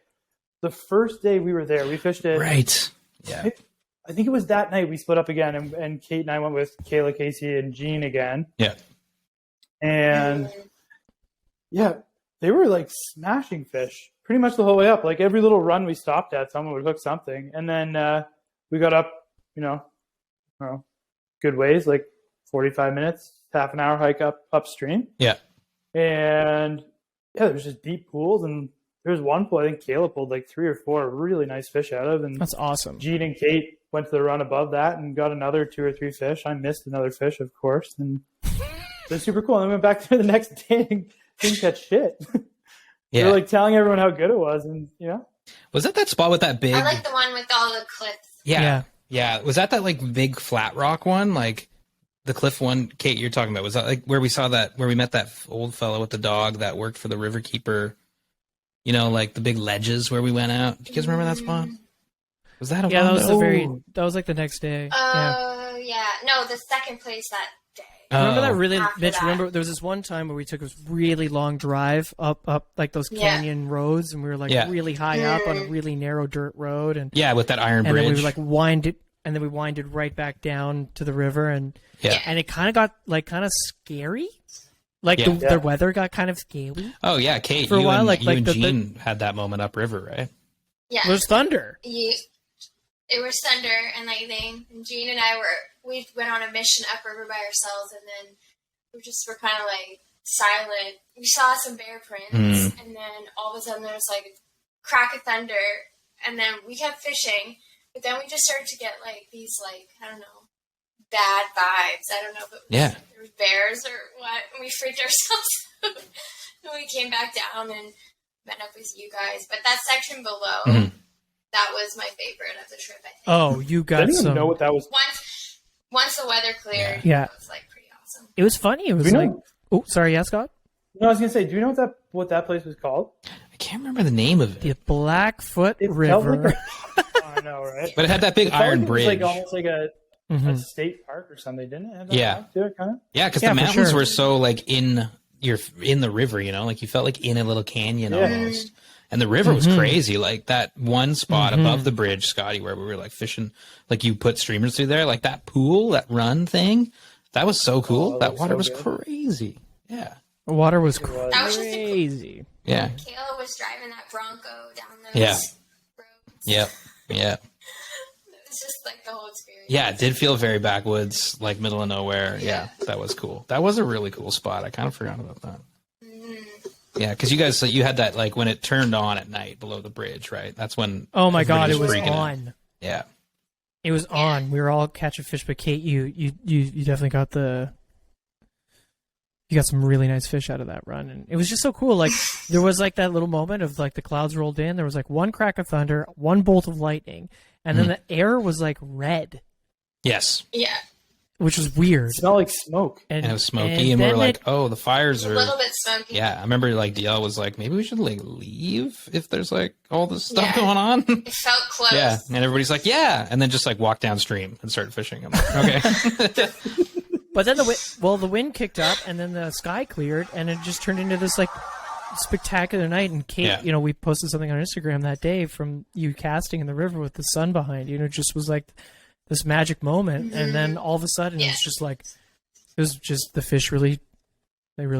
the first day we were there, we fished it. Right. Yeah. I think it was that night we split up again, and Kate and I went with Kayla, Casey, and Jean again. Yeah. And yeah, they were like smashing fish pretty much the whole way up. Like every little run we stopped at, someone would hook something. And then we got up, you know, I don't know, good ways, like 45 minutes, half an hour hike upstream. Yeah. And yeah, there was just deep pools, and there was one pool I think Kayla pulled like 3 or 4 really nice fish out of, and That's awesome. Gene and Kate went to the run above that and got another 2 or 3 fish. I missed another fish, of course, and it was super cool. And I went back there the next day and didn't catch shit. They were like telling everyone how good it was, and Was that spot with that big? I like the one with all the cliffs. Yeah. Was that like big flat rock one? Like the cliff one, Kate, you're talking about? Was that like where we met that old fellow with the dog that worked for the river keeper? You know, like the big ledges where we went out. Do you guys remember that spot? Was that a Yeah, one? that was like the next day. Yeah. No, the second place that day. Remember that really, After Mitch? that. Remember there was this one time where we took this really long drive up like those canyon roads, and we were like really high up on a really narrow dirt road, and with that iron and bridge. then we like winded right back down to the river, and it kind of got like kind of scary. Like the weather got kind of scary. Oh yeah, Kate, for a while, you and Gene had that moment upriver, right? Yeah. There's thunder. It was thunder and lightning. And Gene and I we went on a mission upriver by ourselves, and then we were kind of like silent. We saw some bear prints, and then all of a sudden there was like a crack of thunder, and then we kept fishing, but then we just started to get like these like, I don't know, bad vibes. I don't know if it was, there was bears or what, and we freaked ourselves out. And we came back down and met up with you guys. But that section below, that was my favorite of the trip, I think. Oh, you got I didn't even know what that was. Once the weather cleared, it was like pretty awesome. It was funny. It was like, oh, sorry, yeah, Scott? No, I was gonna say, do you know what that place was called? I can't remember the name of it. The Blackfoot It River. felt like I know, right? But it had that big iron It bridge. was like almost like a state park or something, didn't it? Have that vibe to it, kind of? Yeah, because the for mountains sure. were so like in the river, you know, like you felt like in a little canyon almost. And the river was crazy. Like that one spot above the bridge, Scotty, where we were like fishing, like you put streamers through there, like that pool, that run thing. That was so cool. That water was crazy. Yeah. The water was That was just crazy. Yeah. Kayla was driving that Bronco down those roads. Yep. Yeah. It was just like the whole experience. Yeah, it did feel very backwoods, like middle of nowhere. Yeah, that was cool. That was a really cool spot. I kind of forgot about that. Yeah, because you guys, you had that like when it turned on at night below the bridge, right? That's when. Oh my God, it was freaking on. out. Yeah. It was on. We were all catching fish, but Kate, you definitely got you got some really nice fish out of that run, and it was just so cool. Like there was like that little moment of like the clouds rolled in. There was like one crack of thunder, one bolt of lightning, and then the air was like red. Yes. Yeah. Which was weird. It smelled like smoke. And it was smoky, and we were like, "Oh, the fires are a little bit smoky." Yeah, I remember like DL was like, "Maybe we should like leave if there's like all this stuff going on." It felt close. Yeah, and everybody's like, "Yeah," and then just like walked downstream and started fishing. I'm like, "Okay." But then the wind kicked up, and then the sky cleared, and it just turned into this like spectacular night. And Kate, we posted something on Instagram that day from you casting in the river with the sun behind you, and it just was like this magic moment. And then all of a sudden, it was just the fish really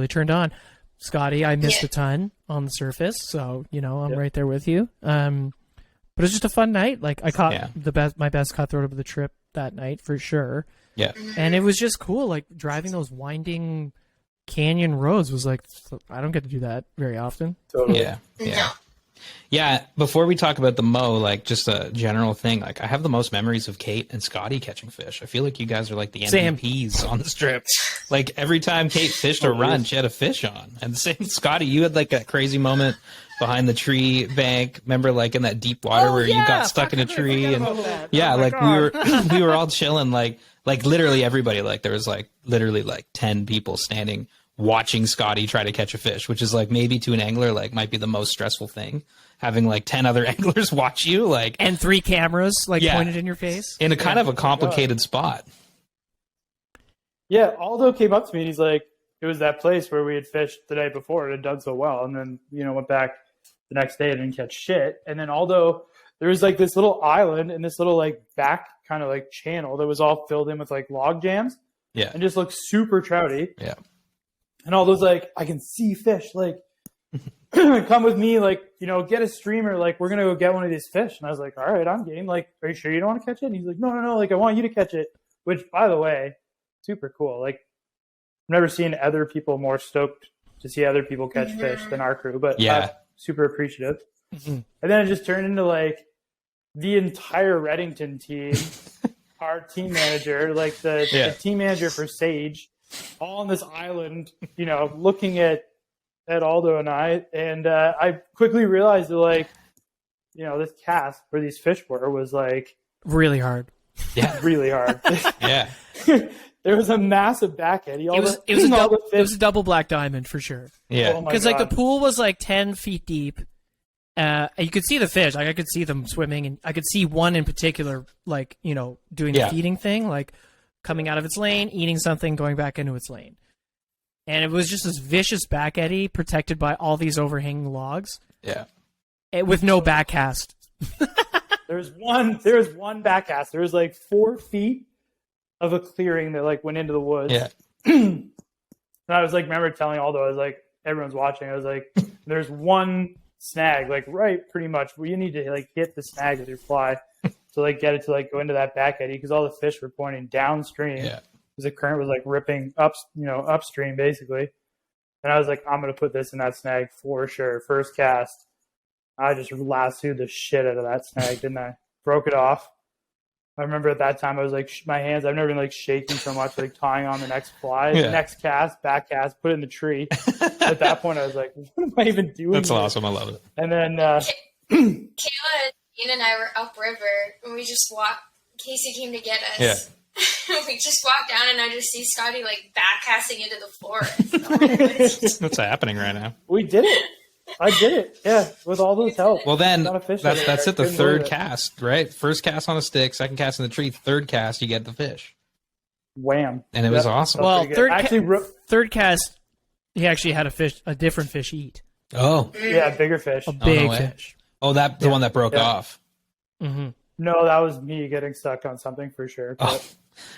turned on. Scotty, I missed a ton on the surface, so I'm right there with you. But it was just a fun night. Like I caught my best cutthroat of the trip that night for sure. Yeah. And it was just cool, like driving those winding canyon roads was like, I don't get to do that very often. Totally. Yeah. Before we talk about the Mo, like just a general thing, like I have the most memories of Kate and Scotty catching fish. I feel like you guys are like the MVPs on this trip. Like every time Kate fished a run, she had a fish on. And same Scotty, you had like that crazy moment behind the tree bank. Remember like in that deep water where you got stuck in a tree and we were all chilling like literally everybody, like there was like literally like 10 people standing watching Scotty try to catch a fish, which is like maybe to an angler like might be the most stressful thing, having like 10 other anglers watch you like and 3 cameras like pointed in your face in a kind of a complicated spot. Yeah, Aldo came up to me and he's like, it was that place where we had fished the night before and had done so well, and then went back the next day and didn't catch shit. And then Aldo, there was like this little island and this little like back kind of like channel that was all filled in with like log jams. Yeah. And just looked super trouty. Yeah. And Aldo's like, I can see fish. Like, come with me. Like, get a streamer. Like, we're going to go get one of these fish. And I was like, all right, I'm game. Like, are you sure you don't want to catch it? And he's like, no. Like, I want you to catch it. Which, by the way, super cool. Like, I've never seen other people more stoked to see other people catch fish than our crew. But Yeah. I'm super appreciative. And then it just turned into, like, the entire Redington team, our team manager, like the team manager for Sage, all on this island, looking at Aldo and I. And I quickly realized that, like, this cast where these fish were was, like, Really hard. Yeah. really hard. Yeah. There was a massive back eddy. It was a double black diamond for sure. Yeah. Oh my Because like the God. pool was like 10 feet deep. You could see the fish. Like I could see them swimming, and I could see one in particular, like doing the feeding thing, like coming out of its lane, eating something, going back into its lane. And it was just this vicious back eddy protected by all these overhanging logs, Yeah. with no back cast. There was one back cast. There was like 4 feet of a clearing that like went into the woods. Yeah. And I was like, remember telling Aldo, I was like, everyone's watching. I was like, there's one snag, like right pretty much where you need to like hit the snag with your fly to like get it to like go into that back eddy, because all the fish were pointing downstream. Yeah. Because the current was like ripping up, upstream basically. And I was like, I'm gonna put this in that snag for sure. First cast, I just lassoed the shit out of that snag, didn't I? Broke it off. I remember at that time I was like, my hands, I've never been like shaking so much, like tying on the next fly, Yeah. the next cast, back cast, put it in the tree. At that point, I was like, what am I even doing? That's here? awesome. I love it. And then, Kayla, Ian, and I were upriver, and we just walked. Casey came to get us. Yeah. We just walked down, and I just see Scotty like backcasting into the forest. I'm like, What's happening right now? we did it. I did it. Yeah, with all those help. Well, then Not a fish that's over there. it. The Couldn't third believe it. cast, right? First cast on a stick, second cast in the tree, third cast, you get the fish. Wham. And it was Yep. awesome. Well, Pretty good. third third cast, he actually had a different fish eat. Oh. yeah, bigger fish. A big way. fish. Oh, the one that broke Yeah. off. Mm-hmm. No, that was me getting stuck on something for sure. But Oh.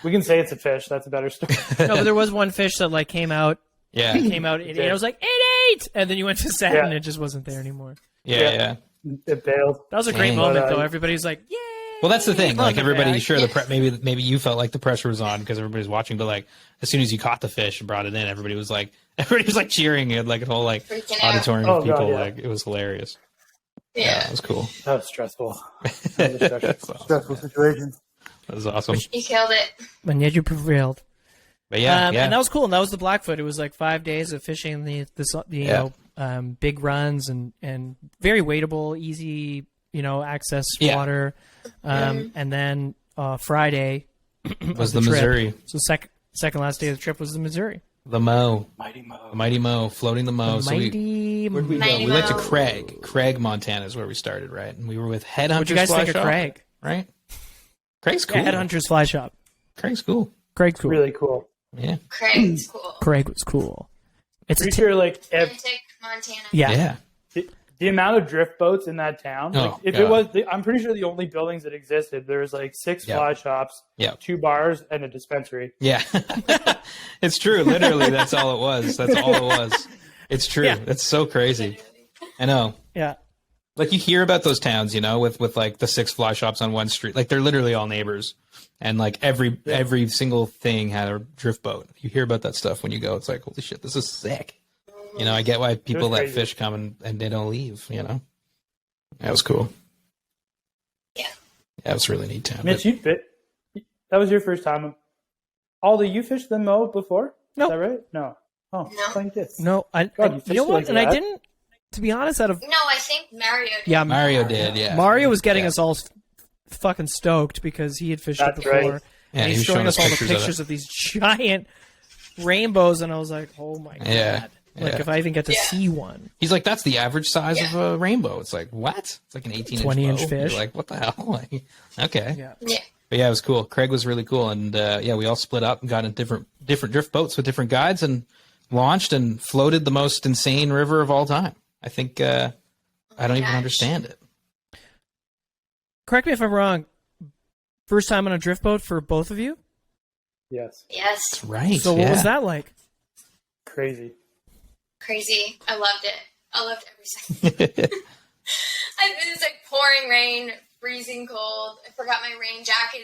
we can say it's a fish. That's a better story. No, but there was one fish that like came out, Yeah. and I was like, it ate! And then you went to set, Yeah. and it just wasn't there anymore. Yeah. It bailed. That was a great Dang. moment, But, though. Everybody's like, yay! Well, that's the thing. Like On the everybody, bag. sure, maybe you felt like the pressure was on because everybody's watching, but like as soon as you caught the fish and brought it in, everybody was like cheering. You had like a whole like Freaking out. auditorium Oh, of people. God, yeah. Like it was hilarious. yeah. It was cool. That was stressful. That was a That's awesome. stressful situation. That was awesome. You killed it. And yet you prevailed. But yeah, And that was cool. And that was the Blackfoot. It was like 5 days of fishing big runs and very wadeable, easy, access Yeah. water. And then Friday was the trip. Missouri, So second last day of the trip was the Missouri. the Mo, Mighty Mo. the Mighty Mo, floating the Mo. The So mighty. where'd we go? Mighty We went to Mo. Craig, Montana is where we started, right? And we were with Headhunters. What'd you guys Fly think of Shop, Craig? Right? Craig's cool. Yeah, Headhunters Fly Shop. Craig's cool. Craig's cool. Really cool. Yeah. Craig's cool. Craig was cool. It's a Pretty sure, like, Atlantic, Montana. yeah. the amount of drift boats in that town. Oh, Like, if God. it was, I'm pretty sure the only buildings that existed, there was like 6 Yeah. fly shops, Yeah. 2 bars, and a dispensary. Yeah. It's true. Literally, that's all it was. That's all it was. It's true. Yeah. That's so crazy. I know. Yeah. Like you hear about those towns, with like the 6 fly shops on one street. Like they're literally all neighbors. And like every single thing had a drift boat. You hear about that stuff when you go. It's like, holy shit, this is sick. I get why people let crazy. fish come and they don't leave, That was cool. Yeah. Yeah, it was a really neat town. Mitch, that was your first time. Aldo, you fished the Mo before? No. Is that right? No. Oh, No. like this. No, God, you you know fished what? like And I that? didn't, to be honest, out of No, I think Mario did. yeah, Mario did, yeah. Mario was getting Yeah. us all fucking stoked because he had fished it That's before. right. Yeah, And he he's was showing showing us all the pictures of it. pictures of these giant rainbows, and I was like, oh my god. Yeah. Like Yeah. if I even get to Yeah. see one. He's like, that's the average size of Yeah. a rainbow. It's like, what? It's like an 18-inch 20-inch bow. fish. You're like, what the hell? Like, okay. Yeah. Yeah. But yeah, it was cool. Craig was really cool. And we all split up and got in different drift boats with different guides and launched and floated the most insane river of all time. I think, I don't even gosh. understand it. Correct me if I'm wrong. First time on a drift boat for both of you? Yes. Yes. That's right. So what was that like? crazy. Crazy. I loved it. I loved every second. It was like pouring rain, freezing cold. I forgot my rain jacket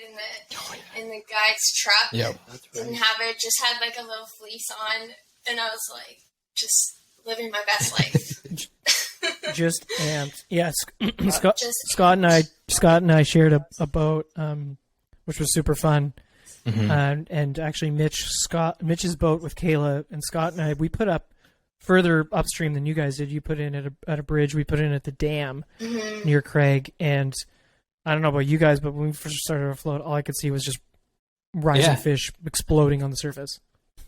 in the guide's truck. Yep. Didn't have it. Just had like a little fleece on, and I was like, just living my best life. Just amped. Yeah, Scott and I shared a boat, which was super fun. Mm-hmm. And actually, Mitch's boat with Kayla and Scott and I, we put up further upstream than you guys did. You put in at a bridge. We put in at the dam near Craig. And I don't know about you guys, but when we first started our float, all I could see was just rising fish exploding on the surface.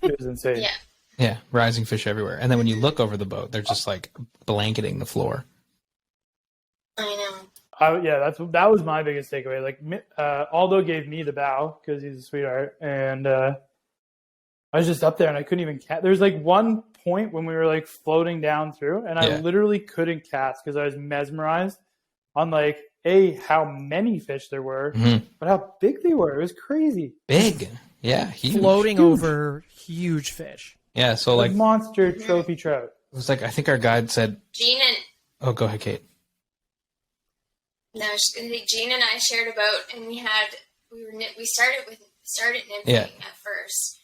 It was insane. Yeah. Yeah, rising fish everywhere. And then when you look over the boat, they're just like blanketing the floor. I know. That was my biggest takeaway. Like Aldo gave me the bow because he's a sweetheart, and I was just up there and I couldn't even cast. There's like one point when we were like floating down through, and I literally couldn't cast because I was mesmerized on like how many fish there were, but how big they were. It was crazy. Big, yeah, huge. Floating over huge fish. Yeah, so like monster trophy trout. It was like I think our guide said. Gene and Oh, go ahead, Kate. No, I was just gonna say Gene and I shared a boat, and we started nymphing at first,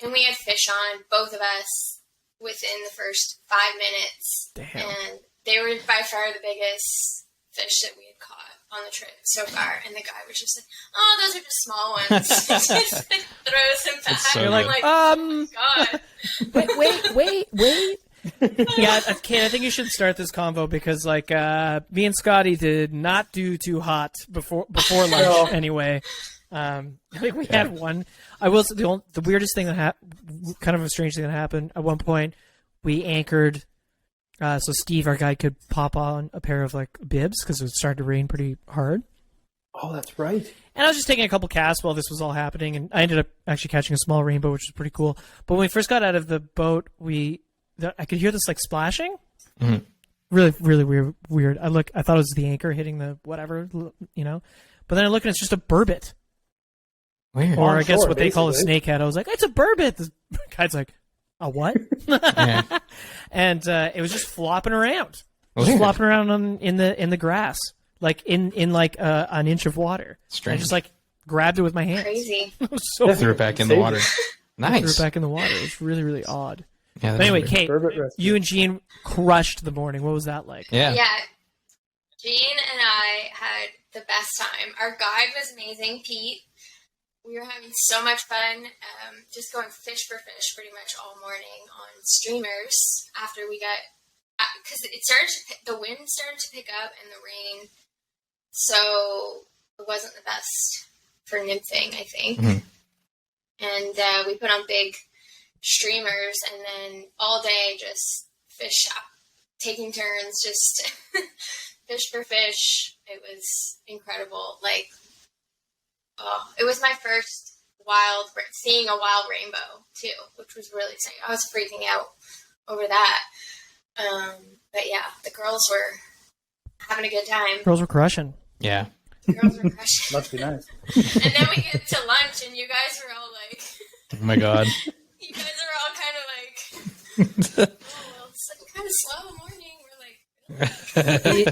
and we had fish on, both of us, within the first 5 minutes. Damn. And they were by far the biggest fish that we had caught on the trip so far. And the guy was just like, "Oh, those are just small ones." Just like throws them back. So You're good. like, "Oh my god." Wait. Yeah, Kate, I think you should start this convo because, like, me and Scotty did not do too hot before lunch. Anyway, I think we had one. I will say the weirdest thing that kind of a strange thing that happened at one point. We anchored, so Steve, our guy, could pop on a pair of like bibs because it was starting to rain pretty hard. Oh, that's right. And I was just taking a couple casts while this was all happening, and I ended up actually catching a small rainbow, which was pretty cool. But when we first got out of the boat, I could hear this like splashing. Mm-hmm. Really, really weird. I thought it was the anchor hitting the whatever, you know. But then I look and it's just a burbot. Weird. Or I guess what they call a snakehead. I was like, it's a burbot. The guy's like, a what? And it was just flopping around. Just flopping around in the grass, like in like an inch of water. Strange. I just like grabbed it with my hands. Crazy. It was so threw it back in the water. Nice. Threw it back in the water. It was really, really odd. Yeah, but anyway, weird. Kate, you and Gene crushed the morning. What was that like? Yeah. Gene and I had the best time. Our guide was amazing, Pete. We were having so much fun, just going fish for fish pretty much all morning on streamers after we got, because the wind started to pick up and the rain, so it wasn't the best for nymphing, I think. Mm-hmm. And we put on big streamers, and then all day just fish up, taking turns, just fish for fish. It was incredible. Like, it was my first seeing a wild rainbow too, which was really exciting. I was freaking out over that. But yeah, the girls were having a good time. Girls were crushing. Yeah. The girls were crushing. Must be nice. And then we get to lunch, and you guys were all like, "Oh my god." You guys are all kind of like, "Oh, well, it's like kind of slow morning." We're like, really?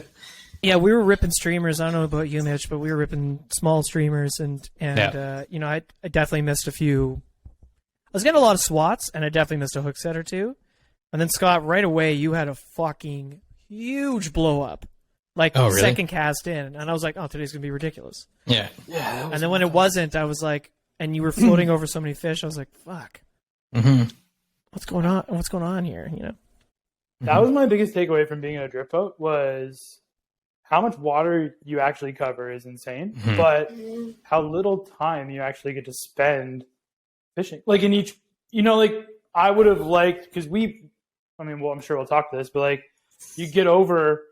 Yeah, we were ripping streamers. I don't know about you, Mitch, but we were ripping small streamers, and you know, I definitely missed a few. I was getting a lot of swats, and I definitely missed a hook set or two. And then Scott, right away, you had a fucking huge blow up, like really? Second cast in, and I was like, "Oh, today's gonna be ridiculous." Yeah. And then when it wasn't, I was like, and you were floating over so many fish, I was like, "Fuck, what's going on? What's going on here?" You know. That was my biggest takeaway from being in a drift boat was how much water you actually cover is insane, but how little time you actually get to spend fishing. Like in each, you know, like I would have liked, because I'm sure we'll talk to this, but like you get over,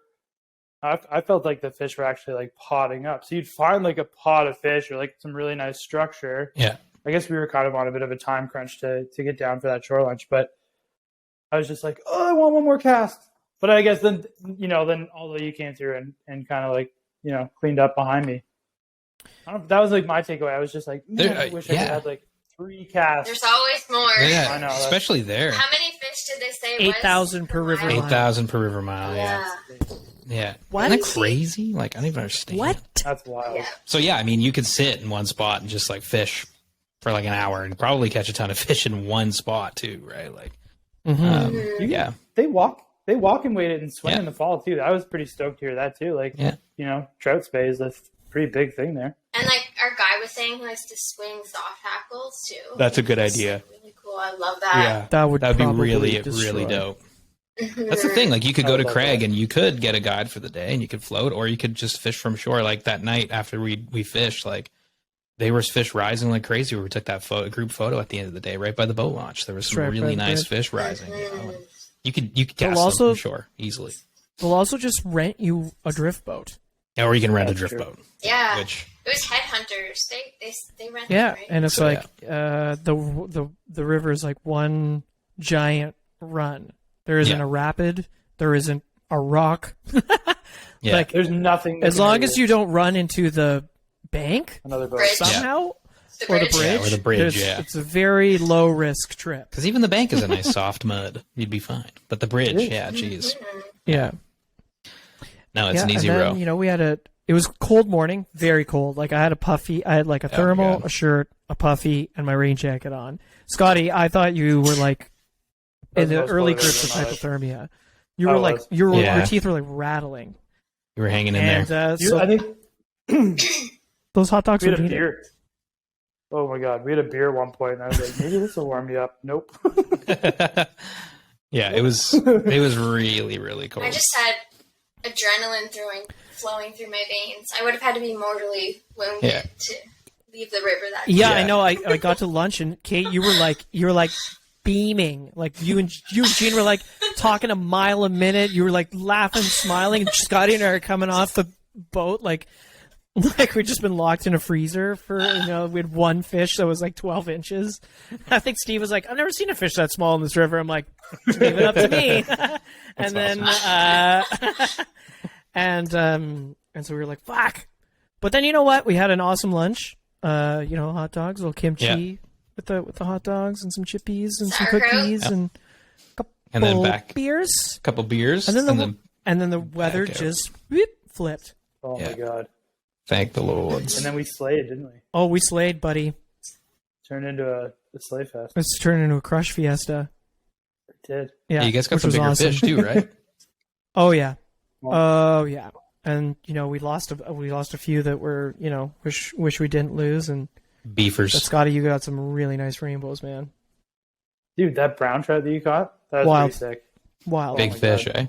I felt like the fish were actually like potting up. So you'd find like a pot of fish or like some really nice structure. Yeah. I guess we were kind of on a bit of a time crunch to get down for that shore lunch, but I was just like, "Oh, I want one more cast." But I guess then although you came through and kind of like, you know, cleaned up behind me. That was like my takeaway. I was just like, man, I wish I could have like 3 casts. There's always more. Yeah, I know, especially there. How many fish say it was 8,000 per river mile. 8,000 per river mile. Yeah. Yeah. What? Isn't that crazy? Like, I don't even understand. What? That's wild. Yeah. So, yeah, I mean, you could sit in one spot and just, like, fish for, like, an hour and probably catch a ton of fish in one spot, too, right? Like, yeah. They walk and wait it and swim in the fall too. I was pretty stoked to hear that too. Like, trout spay is a pretty big thing there. And like our guy was saying, he likes to swing soft tackles too. That's a good idea. Really cool. I love that. Yeah. That would be probably really, destroy. really dope. That's the thing. Like, you could go to Craig and you could get a guide for the day and you could float, or you could just fish from shore. Like that night after we fished, like they were fish rising like crazy. We took that group photo at the end of the day, right by the boat launch. There was some really nice fish rising. You know? You could cast them from shore easily. They'll also just rent you a drift boat. Yeah, or you can rent a drift boat. Yeah. Which it was headhunters. They rent Yeah, them, right? and it's the river is like one giant run. There isn't a rapid. There isn't a rock. Like there's nothing. As long as you don't run into the bank another boat somehow. The Or the bridge. bridge. or the bridge, It's a very low risk trip. Because even the bank is a nice soft mud. You'd be fine. But the bridge, geez. Yeah. No, it's an easy and row. then, we had it was cold morning, very cold. Like I had like a thermal, a shirt, a puffy, and my rain jacket on. Scotty, I thought you were like in the early grips of hypothermia. You were like, your teeth were like rattling. You were hanging in there. So I think those hot dogs we were had a needed. beer. Oh my god, we had a beer at one point, and I was like, maybe this will warm you up. Nope. Yeah, it was really, really cold. I just had adrenaline flowing through my veins. I would have had to be mortally wounded to leave the river that day. Yeah, I know. I got to lunch, and Kate, you were like beaming. Like you and Gene were like talking a mile a minute. You were like laughing, smiling. And Scotty and I are coming off the boat like we'd just been locked in a freezer for, we had one fish that was like 12 inches. I think Steve was like, I've never seen a fish that small in this river. I'm like, leave it up to me. And then, and so we were like, fuck. But then you know what? We had an awesome lunch. Hot dogs, a little kimchi with the hot dogs and some chippies and some cookies and a couple beers. Couple beers. And then the weather just flipped. Oh my god. Thank the Lords. And then we slayed, didn't we? Oh, we slayed, buddy. Turned into a sleigh fest. It's turned into a crush fiesta. It did. Yeah, you guys got some bigger fish too, right? Oh yeah. And we lost a few that were wish we didn't lose. And Beefers. but Scotty, you got some really nice rainbows, man. Dude, that brown trout that you caught, that was Wild. pretty sick. Wild. Big fish, eh?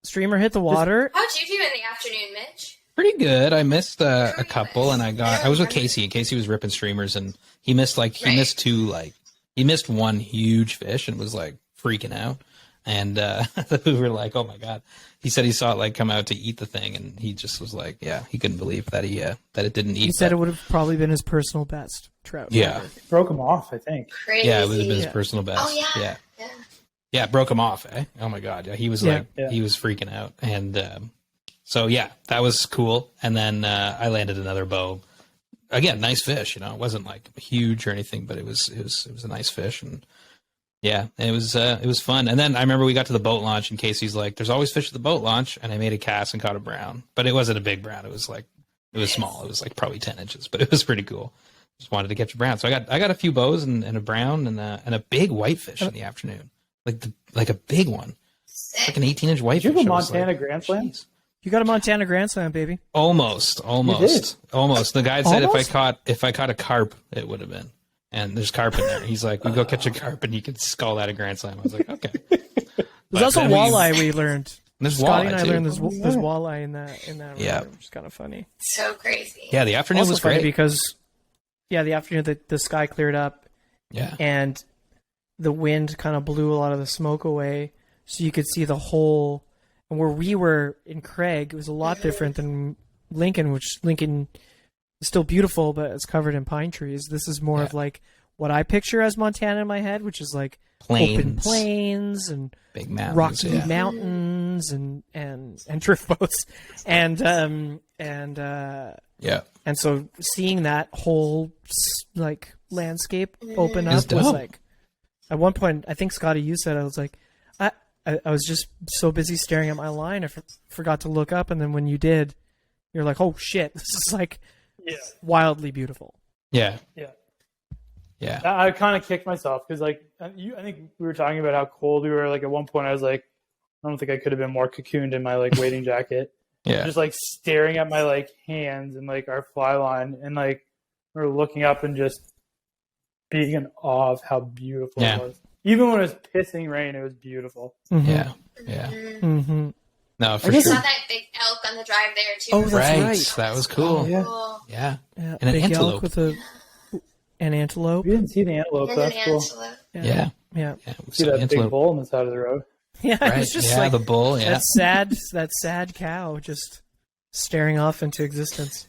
Streamer hit the water. How'd you do in the afternoon, Mitch? Pretty good. I missed a couple, and I was with Casey, and Casey was ripping streamers, and he missed he missed one huge fish and was like freaking out, and we were like, oh my god. He said he saw it like come out to eat the thing, and he just was like, he couldn't believe that that it didn't eat. He said it would have probably been his personal best trout. Yeah, broke him off, I think. Crazy. Yeah, it would have been his personal best. Oh yeah. Yeah, broke him off. Oh my god. Yeah, he was he was freaking out, and. So yeah, that was cool. And then I landed another bow. Again, nice fish. It wasn't like huge or anything, but it was a nice fish. And yeah, it was fun. And then I remember we got to the boat launch, and Casey's like, "There's always fish at the boat launch," and I made a cast and caught a brown, but it wasn't a big brown. It was small. It was like probably 10 inches, but it was pretty cool. Just wanted to catch a brown, so I got a few bows and a brown and a big whitefish in the afternoon, like a big one, like an 18-inch whitefish. Did you have a Montana Grand Slam? Geez. You got a Montana Grand Slam, baby. Almost. The guy said Almost? if I caught a carp, it would have been. And there's carp in there. He's like, we go catch a carp, and you can call that a Grand Slam. I was like, okay. There's also walleye. We learned. There's Scotty walleye and I too. learned there's walleye in that river, which is kind of funny. So crazy. Yeah, the afternoon Also was funny great. because the afternoon the sky cleared up. Yeah. And the wind kind of blew a lot of the smoke away, so you could see the whole. And where we were in Craig, it was a lot different than Lincoln, which Lincoln is still beautiful, but it's covered in pine trees. This is more of like what I picture as Montana in my head, which is like open plains and big mountains, rocky mountains and drift boats, and so seeing that whole like landscape open up was like, at one point, I think Scotty, you said, I was like, I was just so busy staring at my line, I forgot to look up, and then when you did, you're like, oh shit, this is like wildly beautiful. Yeah. Yeah. Yeah. I kind of kicked myself because, like, I think we were talking about how cold we were. Like, at one point, I was like, I don't think I could have been more cocooned in my, like, wading jacket. Yeah. Just, like, staring at my, like, hands and, like, our fly line. And, like, we were looking up and just being in awe of how beautiful it was. Even when it was pissing rain, it was beautiful. Mm-hmm. Yeah. Yeah. Mm-hmm. No, for I sure. saw that big elk on the drive there too. Oh, that's Right. right. That was cool. Oh, yeah. Cool. Yeah. Yeah, And an big antelope. elk with an antelope. We didn't see the antelope. And So an that's cool. antelope. Yeah. Yeah. Yeah. See that big bull on the side of the road. Yeah. Right. It's just yeah, like the bull. Yeah. that sad cow just staring off into existence.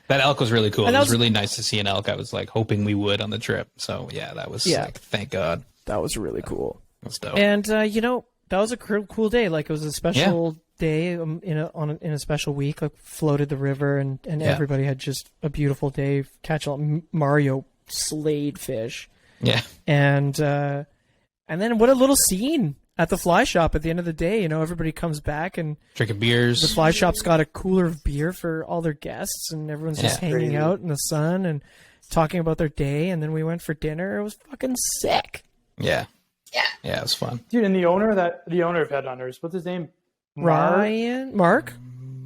That elk was really cool. And It that was was- really nice to see an elk. I was like hoping we would on the trip. So yeah, that was like, thank God. That was really cool. That's dope. And that was a cool day. Like, it was a special day in a special week. Like, floated the river, and everybody had just a beautiful day. Catch all Mario slayed fish, Yeah. and then what a little scene at the fly shop at the end of the day. Everybody comes back, and Drinking beers. the fly shop's got a cooler of beer for all their guests, and everyone's just Yeah. hanging Crazy. out in the sun and talking about their day. And then we went for dinner. It was fucking sick. Yeah. Yeah. Yeah, it was fun. Dude, and the owner of Headhunters, what's his name? Mark? Mark?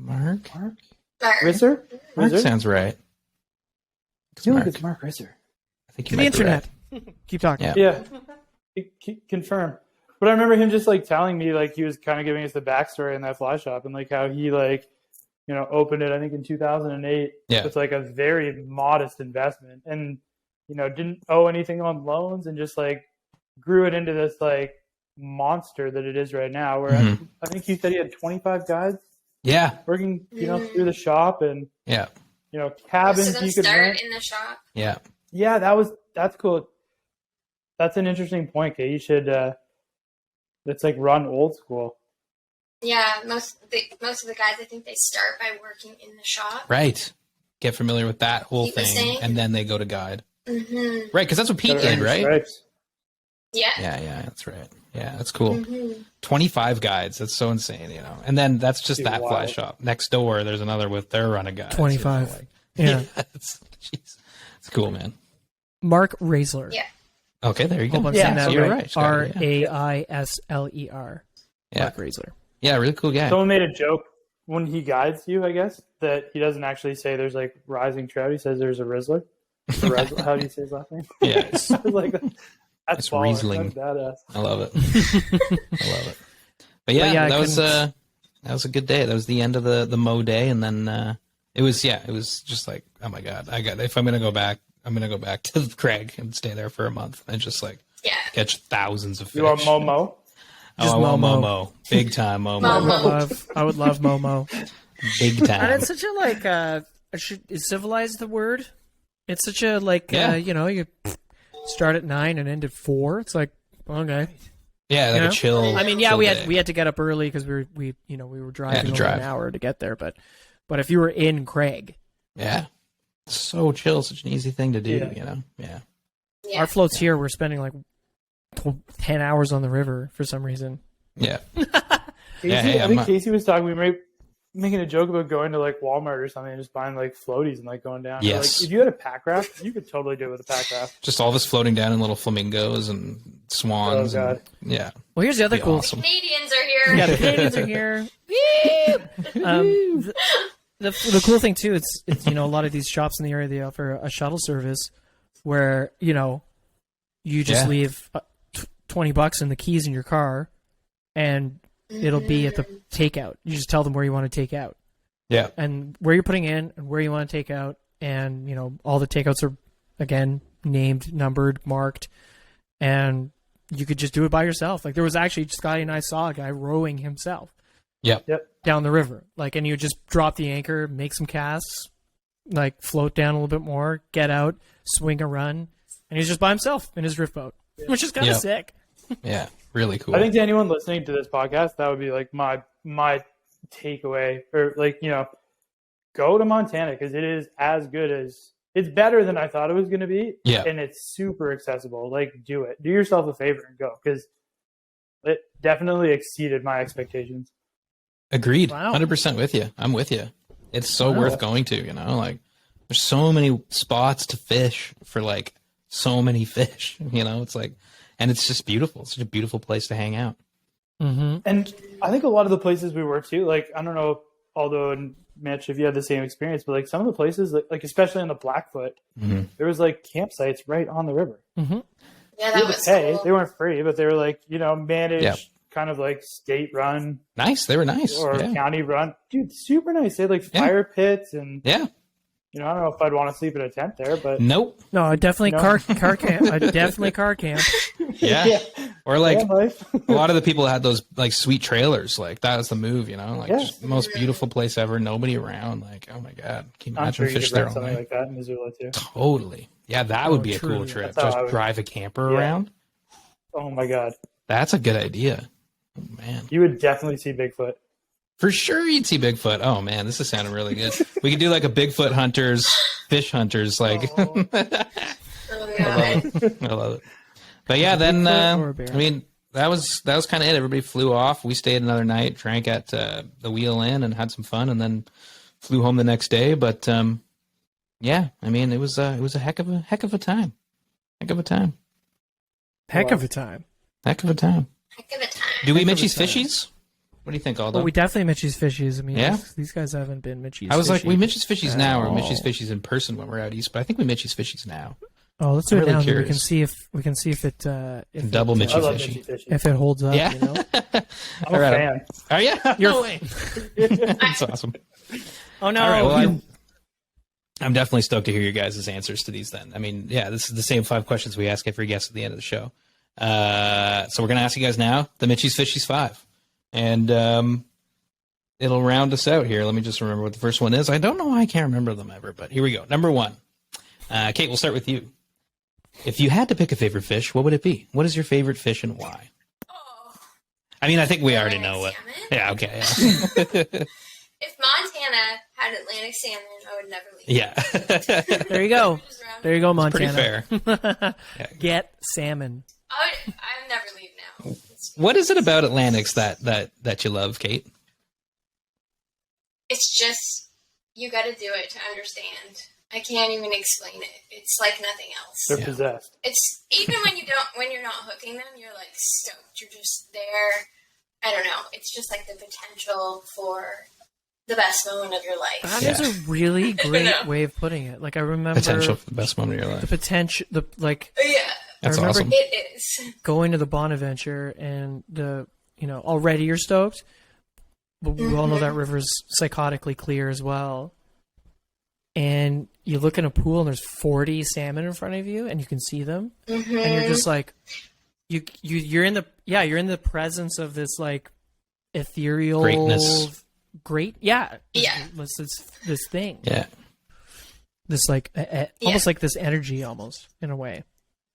Mark? Mark. Risser? Mark Risser? sounds right. I feel like Mark. it's Mark Risser. I think To you the might be internet. right. Keep talking. Yeah. Yeah. Confirm. But I remember him just, like, telling me, like, he was kind of giving us the backstory in that fly shop and, like, how he, like, opened it, I think, in 2008 Yeah. with, like, a very modest investment and, didn't owe anything on loans and just, like, grew it into this, like, monster that it is right now, where Mhm. I think you said he had 25 guys Yeah. working, through the shop and, Yeah. Most cabins of them you could start rent. in the shop. Yeah. Yeah, that's cool. That's an interesting point, Kate. You should, it's like run old school. Yeah, most of the guys, I think they start by working in the shop. Right. Get familiar with that whole Keep the thing, same. and then they go to guide. Mm-hmm. Right, because that's what Pete Gotta earn did, your right? stripes. Yeah. Yeah, that's right. Yeah, that's cool. Mm-hmm. 25 guides. That's so insane, And then that's just Dude, that fly wild. shop. Next door, there's another with their run of guides. 25. Yeah. It's cool, man. Mark Raisler. Yeah. Okay, there you go. Hope I'm Yeah, saying that so you're right. right, Scotty, Raisler. Yeah. Mark Raisler. Yeah, really cool guy. Someone made a joke when he guides you, I guess, that he doesn't actually say there's like rising trout. He says there's a Rizzler. How do you say his last name? Yeah, I was like, that's It's baller. Riesling. That's badass. I love it. I love it. But yeah, that was a good day. That was the end of the Mo day, and then it was just like, oh my God, if I'm gonna go back to Craig and stay there for a month and just like Yeah. catch thousands of fish. You want Momo? Just I want Momo. Momo. Big time Momo. Momo. I would love Momo. Big And time. it's such a is civilized the word? It's such a Yeah. you start at 9 and end at 4. It's like, okay. Yeah, like You a know? chill. I mean, yeah, chill we day. had to get up early because we were driving over drive. an hour to get there. But if you were in Craig, Yeah. So chill, such an easy thing to do, Yeah. Yeah. Yeah. our floats here, we're spending like 10 hours on the river for some reason. Yeah. Casey, Yeah, hey, I I'm think not- Casey was talking. We were making a joke about going to like Walmart or something and just buying like floaties and like going down. Yes. Like, if you had a pack raft, you could totally do it with a pack raft. Just all of us floating down in little flamingos and swans. Oh, God. And, yeah. Well, here's the other Be cool. awesome. Canadians are here. Yeah, the Canadians are here. The cool thing too, it's a lot of these shops in the area, they offer a shuttle service where you just Yeah. leave $20 and the keys in your car, and it'll be at the takeout. You just tell them where you want to take out Yeah. and where you're putting in and where you want to take out, and all the takeouts are again named, numbered, marked, and you could just do it by yourself. Like there was actually Scotty and I saw a guy rowing himself Yep. down the river, and you just drop the anchor, make some casts, float down a little bit more, get out, swing a run, and he's just by himself in his drift boat, which is kind of Yeah. sick. Yeah. Really cool. I think to anyone listening to this podcast, that would be like my takeaway, or go to Montana because it is as good as it's better than I thought it was going to be. Yeah. And it's super accessible. Like, do it. Do yourself a favor and go because it definitely exceeded my expectations. Agreed. Wow. 100% with you. I'm with you. It's so worth going to, you know, like there's so many spots to fish for like so many fish, you know, it's like, and it's just beautiful. It's such a beautiful place to hang out. Mm-hmm. And I think a lot of the places we were to, like, I don't know, Aldo and Mitch, if you had the same experience, but like some of the places, like especially on the Blackfoot, there was like campsites right on the river. Mm-hmm. Yeah, that was cool. They weren't free, but they were like, you know, managed, kind of like state run. Nice. They were nice. Or county run. Dude, super nice. They had like fire pits and, you know, I don't know if I'd want to sleep in a tent there, but. Nope. No, definitely car camp. Definitely car camp. Yeah. Or like a lot of the people had those like sweet trailers. Like that was the move, you know, like just the most beautiful place ever. Nobody around. Like, oh my God. Can you imagine fish there all something night? like that in Missoula too. Totally. Yeah, that would be a cool trip. Just drive a camper around. Oh my God. That's a good idea. Oh man. You would definitely see Bigfoot. For sure you'd see Bigfoot. Oh man, this is sounding really good. We could do like a Bigfoot hunters, fish hunters, like Oh, I love it. But yeah, then I mean that was kind of it. Everybody flew off. We stayed another night, drank at the Wheel Inn, and had some fun, and then flew home the next day. But yeah, I mean it was a heck of a time. Heck of a time. Heck of a time. Do we Mitchie's Fishies? What do you think, Aldo? Well, we definitely Mitchie's Fishies. I mean, these guys haven't been Mitchie's. I was like, we Mitchie's Fishies now, or Mitchie's Fishies in person when we're out east. But I think we Mitchie's Fishies now. Oh, let's do it really now. curious. We can see if it double it, Mitchie I love Fishy. Mitchie Fishy. if it holds up. Yeah. You know? I'm a fan. Are you? No way. That's awesome. Oh no. All right. Well, I'm definitely stoked to hear your guys' answers to these. Then, I mean, yeah, this is the same 5 questions we ask every guest at the end of the show. So we're gonna ask you guys now the Mitchie's Fishies 5, and it'll round us out here. Let me just remember what the first one is. I don't know why I can't remember them ever, but here we go. Number 1. Kate, we'll start with you. If you had to pick a favorite fish, what would it be? What is your favorite fish and why? Oh, I mean, I think we already know what. salmon? Yeah. Okay. Yeah. If Montana had Atlantic salmon, I would never leave. Yeah. There you go. Just around- There you go, Pretty Montana. fair. Get salmon. I'd never leave now. What is it about Atlantics that you love, Kate? It's just, you got to do it to understand. I can't even explain it. It's like nothing else. They're possessed. It's even when you're not hooking them, you're like stoked. You're just there. I don't know. It's just like the potential for the best moment of your life. That is a really great way of putting it. Like I remember Potential for the best moment of your the life. potential. Yeah, That's I remember awesome. it is. going to the Bonaventure and already you're stoked. But we all know that river's psychotically clear as well. And you look in a pool and there's 40 salmon in front of you and you can see them. And you're just like, you're in the presence of this like ethereal Greatness. This thing. Yeah. This like almost like this energy almost in a way.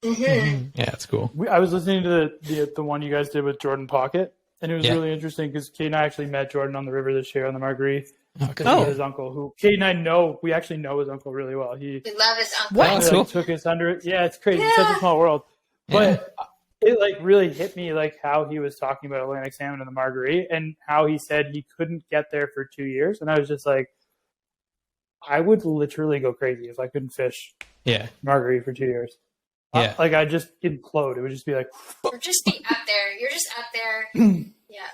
Yeah, it's cool. I was listening to the one you guys did with Jordan Pocket, and it was really interesting because Kate and I actually met Jordan on the river this year on the Marguerite. His uncle, who Kate and I know, we actually know his uncle really well. We love his uncle. What? That's cool. Took us under it. Yeah, it's crazy. It's such a small world. But it like really hit me like how he was talking about Atlantic salmon and the Marguerite and how he said he couldn't get there for 2 years. And I was just like, I would literally go crazy if I couldn't fish Marguerite for 2 years. Yeah. Like I'd just implode. It would just be like, Or just be up there. You're just up there. Yeah.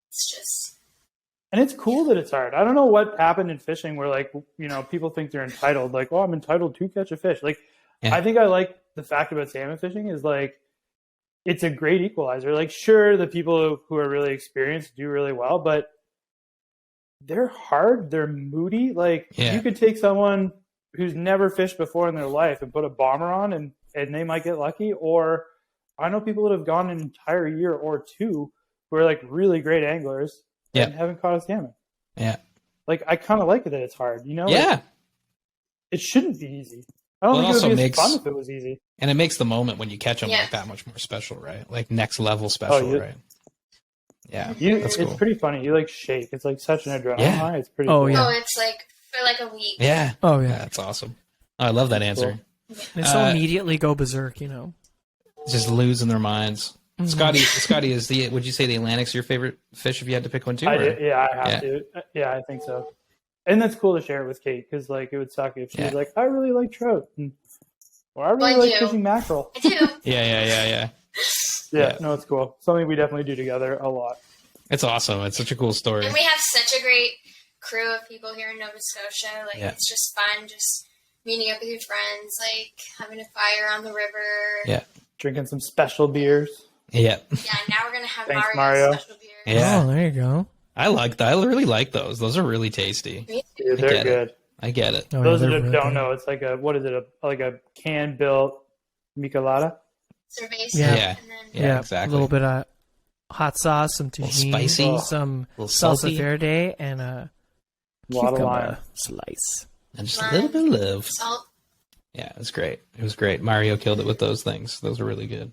It's just. and it's cool that it's hard. I don't know what happened in fishing where like, people think they're entitled. Like, oh, I'm entitled to catch a fish. Like, I think I like the fact about salmon fishing is like, it's a great equalizer. Like, sure, the people who are really experienced do really well, but they're hard. They're moody. Like, you could take someone who's never fished before in their life and put a bomber on and they might get lucky. Or I know people that have gone an entire year or two who are like really great anglers and haven't caught a salmon. Yeah. Like, I kind of like it that it's hard, Yeah. Like, it shouldn't be easy. I don't think it would be as fun if it was easy. And it makes the moment when you catch them like that much more special, right? Like next level special, right? Yeah, that's cool. It's pretty funny. You like shake. It's like such an adrenaline high. It's pretty cool. Oh, it's like for like a week. Yeah. Oh, yeah. That's awesome. Oh, I love that answer. They still immediately go berserk, Just losing their minds. Scotty is would you say the Atlantic's your favorite fish if you had to pick one too? I have to. Yeah, I think so. And that's cool to share it with Kate because like it would suck if she was like, I really like trout, or I really like fishing mackerel. I do. Yeah. No, it's cool. Something we definitely do together a lot. It's awesome. It's such a cool story. And we have such a great crew of people here in Nova Scotia. Like it's just fun, just meeting up with your friends, like having a fire on the river. Yeah. Drinking some special beers. Yeah. Yeah, now we're gonna have Mario. special beer. Yeah. Oh, there you go. I like that. I really like those. Those are really tasty. Dude, they're good. I get it. Oh, Those yeah, that really don't good. know, it's like like a can built michelada. Cerveza. Yeah. And then Yeah, exactly. A little bit of hot sauce, some tagine, spicy. some A little salsa salty. verde, and a Lot of lime. cucumber slice. And just a little bit of love. salt. Yeah, it was great. It was great. Mario killed it with those things. Those were really good.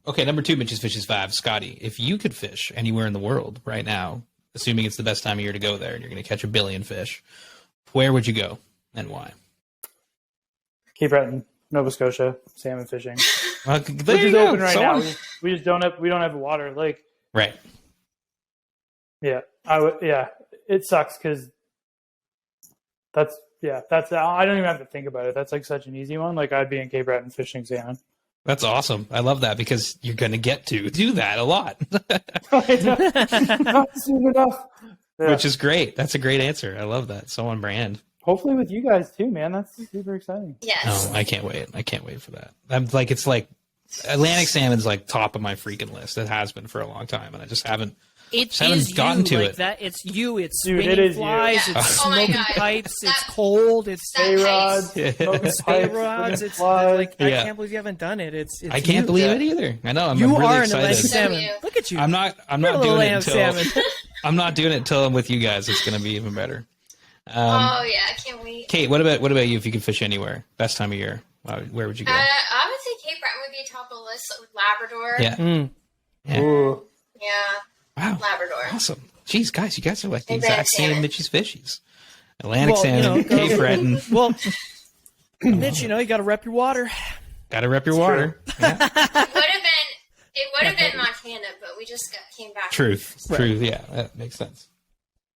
Okay, number 2, Mitch's Fishes 5. Scotty, if you could fish anywhere in the world right now, assuming it's the best time of year to go there and you're going to catch 1 billion fish, where would you go and why? Cape Breton, Nova Scotia, salmon fishing. Well, Which there you is go. open right Someone- now. We just don't have water. Like, Right. yeah, it sucks because I don't even have to think about it. That's like such an easy one. Like I'd be in Cape Breton fishing salmon. That's awesome. I love that because you're going to get to do that a lot, Not soon enough. Yeah. which is great. That's a great answer. I love that. So on brand. Hopefully with you guys too, man. That's super exciting. Yes. Oh, I can't wait. I can't wait for that. It's like Atlantic salmon's like top of my freaking list. It has been for a long time, and I just haven't. It haven't is gotten you, to like it. that. It's you. It's Dude, swinging it is you. flies. Yeah. It's Oh my smoking God. pipes. That- It's cold. It's that Stay rods, Yeah. smoking stay pipes, rods. friggin' It's flies. like Yeah. I can't believe you haven't done it. It's I can't you. believe Yeah. it either. I know. I'm You really are an excited. Atlantic salmon. So you. Look at you. I'm not You're a doing little it Atlantic until salmon. I'm not doing it until I'm with you guys. It's going to be even better. Oh yeah, I can't wait. Kate, what about you? If you could fish anywhere, best time of year, where would you go? I would say Cape Breton would be top of the list with Labrador. Yeah. Mm. Yeah. Ooh. Yeah, Wow. Labrador. Awesome. Jeez, guys, you guys are like the Atlantic exact same salmon. Mitch's Fishies. Atlantic Well, you salmon, know, Cape Breton. Well, Mitch, you know you got to rep your water. Got to rep your water. Yeah. It would have been Montana, but we just came back. Truth. Yeah, that makes sense.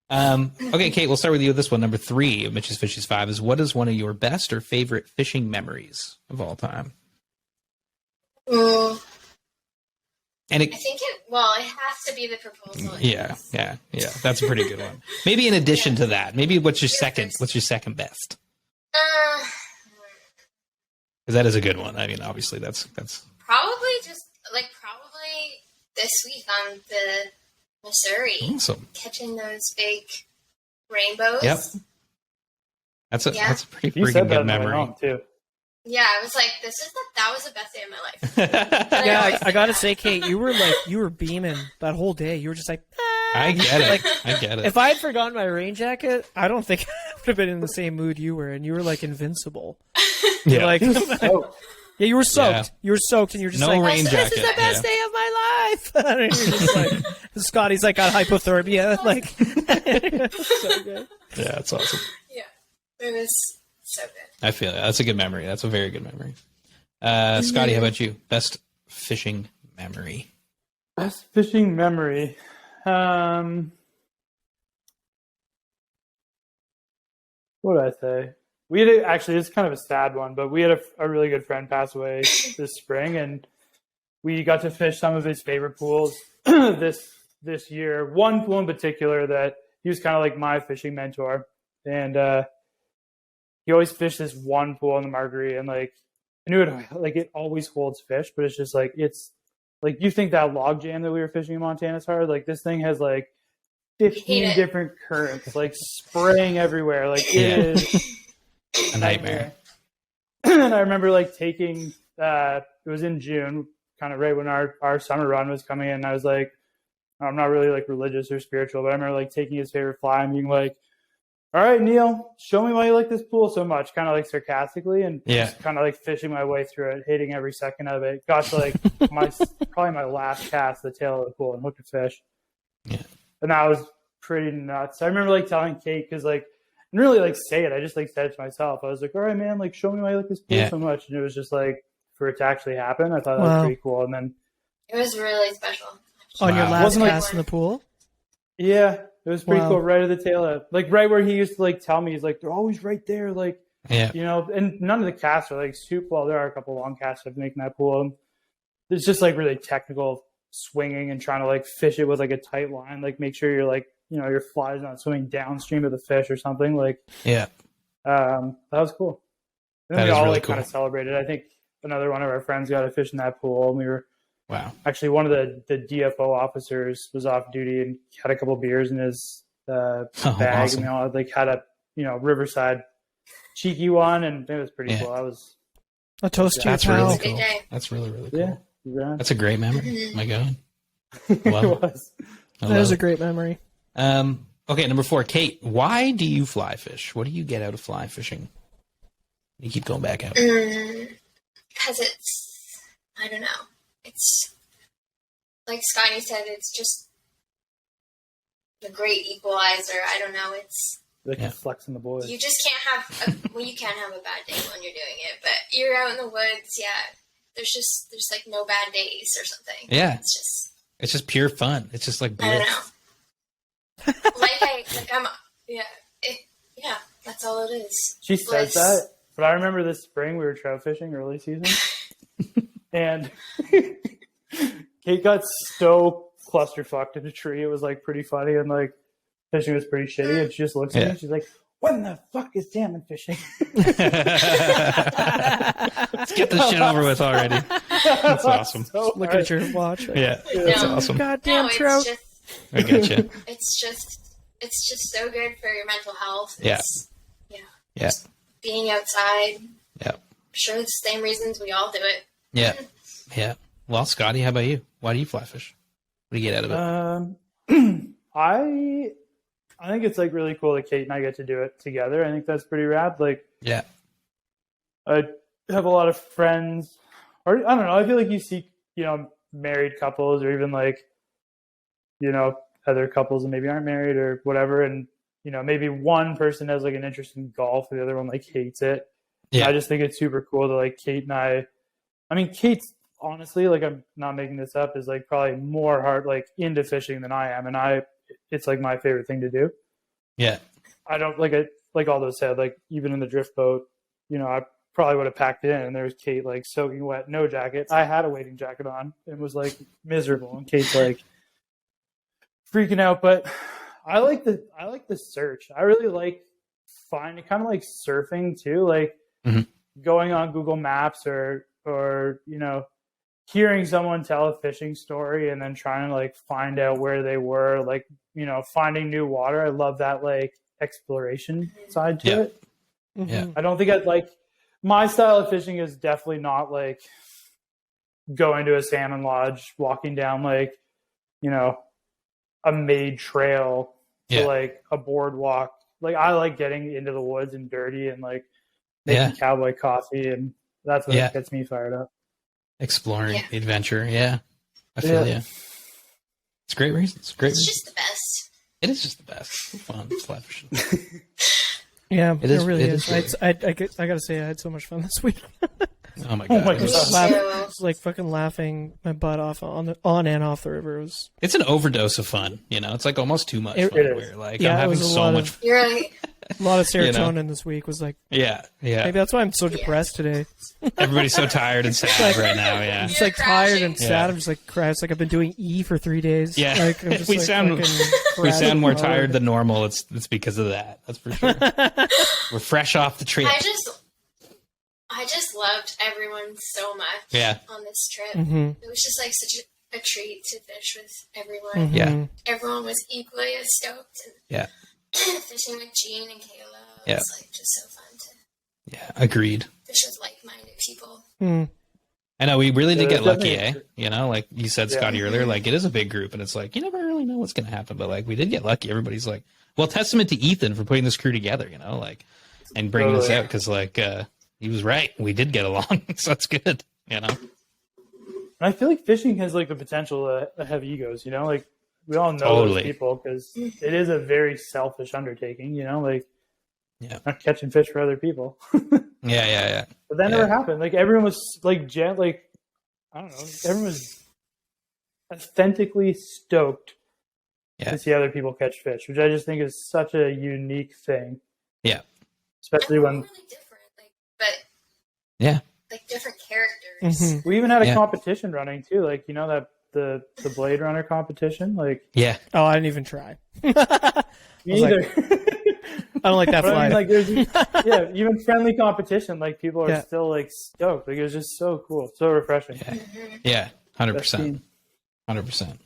Okay, Kate, we'll start with you with this one. Number 3 of Mitch's Fishies 5 is, what is one of your best or favorite fishing memories of all time? And I think it has to be the proposal. yeah. That's a pretty good one. Maybe in addition to that, maybe what's your second best? Because that is a good one. I mean, obviously that's Probably this week on the Missouri, awesome. catching those big rainbows. Yep. That's a pretty You freaking said that good in my memory. home too. Yeah, I was like, that was the best day of my life. Yeah, I gotta say, Kate, you were beaming that whole day. You were just like, I get it. I get it. if I had forgotten my rain jacket, I don't think I would have been in the same mood you were, and you were like invincible. Yeah. Like, Oh, yeah, you were soaked. Yeah. You were soaked, and you're just No like, rain this jacket, is the best yeah. day of my life. And you're just like, Scotty's like got hypothermia. Like, so good. Yeah, that's awesome. Yeah, it was so good. I feel it. That's a good memory. That's a very good memory. Scotty, how about you? Best fishing memory? best fishing memory. What did I say? We had actually, it's kind of a sad one, but we had a really good friend pass away this spring, and we got to fish some of his favorite pools this year. One pool in particular that he was kind of like my fishing mentor, and he always fished this one pool in the Marguerite, and like I knew it always holds fish, but it's just like it's like you think that log jam that we were fishing in Montana is hard. Like this thing has like 15 different currents, like spraying everywhere. Like it is A nightmare. And I remember like taking it was in June, kind of right when our summer run was coming in. And I was like, I'm not really like religious or spiritual, but I remember like taking his favorite fly and being like, all right, Neil, show me why you like this pool so much, kind of like sarcastically, and just kind of like fishing my way through it, hating every second of it. Got to like probably my last cast, the tail of the pool, and hooked a fish. Yeah. And that was pretty nuts. I remember like telling Kate, because like I didn't really like say it. I just like said it to myself. I was like, all right, man, like show me why you like this pool so much. And it was just like for it to actually happen. I thought that was pretty cool. And then It was really special. On your Wow. last Wasn't like- cast in the pool? Yeah, it was pretty Wow. cool. Right at the tail end, like right where he used to like tell me, he's like, they're always right there, like Yeah. you know. And none of the casts are like super. Well, there are a couple long casts of making that pool. And it's just like really technical swinging and trying to like fish it with like a tight line, like make sure you're like your fly's not swimming downstream of the fish or something. Like Yeah. that was cool. And That then we is all really like kind of cool. celebrated. I think another one of our friends got a fish in that pool, and we were. Wow. Actually, one of the DFO officers was off duty and had a couple beers in his bag, awesome. and they all like had a Riverside cheeky one, and it was pretty Yeah. cool. I was A toast to your That's really pal. It was a cool. good day. That's really, really cool. yeah. That's a great memory. Mhm. Oh my God. It Wow. was. I That love is a it. great memory. Okay, number 4, Kate. Why do you fly fish? What do you get out of fly fishing? You keep going back out. Because it's, I don't know. It's, like Scotty said, it's just the great equalizer. I don't know. It's, Like Yeah. flexing the boys. you just can't have, you can have a bad day when you're doing it, but you're out in the woods, yeah. There's like no bad days or something. Yeah. It's just, pure fun. It's just like I don't bliss. know. Yeah, that's all it is. She says Bliss. that, but I remember this spring we were trout fishing early season, and Kate got so clusterfucked in a tree. It was like pretty funny, and like fishing was pretty shitty. And she just looks at me, Yeah. and she's like, "When the fuck is salmon fishing?" Let's get this shit over with already. That's awesome. So Look hard. at your watch. Yeah, that's No. awesome. Goddamn No, trout. I get you. it's just so good for your mental health. Yeah. It's, Yeah, being outside. yeah, Sure, the same reasons we all do it. yeah, yeah. Well, Scotty, how about you? Why do you fly fish? What do you get out of it? I think it's like really cool that Kate and I get to do it together. I think that's pretty rad. Like Yeah, I have a lot of friends, or I don't know. I feel like you see, married couples, or even like, other couples that maybe aren't married or whatever, and maybe one person has like an interest in golf, the other one like hates it. yeah, I just think it's super cool that like Kate and I mean, Kate's honestly, like, I'm not making this up, is like probably more hard like into fishing than I am, and it's like my favorite thing to do. yeah, I don't like Aldo said, like even in the drift boat, I probably would have packed it in, and there was Kate like soaking wet, no jacket. I had a wading jacket on. It was like miserable, and Kate's like freaking out. But I like the search. I really like finding, kind of like surfing too, like going on Google Maps or hearing someone tell a fishing story and then trying to like find out where they were, like finding new water. I love that like exploration side to Yeah. it. Yeah. I don't think I'd like, my style of fishing is definitely not like going to a salmon lodge, walking down like, a made trail to Yeah. like a boardwalk. Like I like getting into the woods and dirty and like making Yeah. cowboy coffee, and that's what Yeah. gets me fired up. Exploring Yeah. the adventure. Yeah, I feel Yeah. you. It's great reasons. Great It's reasons. just the best. It is just the best. It's fun. It's fly fishing. Yeah, It is- really it is. is I gotta say, I had so much fun this week. Oh my Oh god. my It was- God. Me too. It's like fucking laughing my butt off on and off the river. It was, It's an overdose of fun. It's like almost too much It- fun. it is. Where like Yeah, I'm it having was a so lot much. of- You're right. a lot of You know. serotonin this week. Was like, Yeah, yeah. maybe that's why I'm so depressed today. Everybody's so tired and sad right now. Yeah. I'm just You're like tired and crashing. sad. Yeah. I'm just like crying. It's like I've been doing E for 3 days. Yeah. like, I'm just, We like, sound- fucking We crashing sound more hard. tired than normal. It's because of that. That's for sure. We're fresh off the trip. I just loved everyone so much Yeah. on this trip. Mhm. It was just like such a treat to fish with everyone. Mhm. Yeah. Everyone was equally as stoked. And Yeah. fishing with Jean and Kayla Yeah. was like just so fun to Yeah. Agreed. fish with like-minded people. Mm. I know we really did Yeah, get lucky, definitely. Like you said, Yeah. Scotty, earlier, like it is a big group, and it's like you never really know what's going to happen. But like we did get lucky. Everybody's like, well, testament to Ethan for putting this crew together, like, and bringing us Totally. out because like he was right. We did get along, so that's good. And I feel like fishing has like the potential to have egos, like we all know Totally. those people, because it is a very selfish undertaking, like Yeah. not catching fish for other people. Yeah. But that Yeah. never happened. Like everyone was like I don't know, everyone was authentically stoked Yeah. to see other people catch fish, which I just think is such a unique thing. Yeah. Especially And we're when really different, but Yeah. different characters. Mhm. we even had a Yeah. competition running too, like that the Blade Runner competition, like Yeah. Oh, I didn't even try. me was like, either. I don't like that But fly. I mean, like, there's even friendly competition, like people are Yeah. still like stoked. Like it was just so cool, so refreshing. Yeah. Mhm. Yeah. 100%. 100%.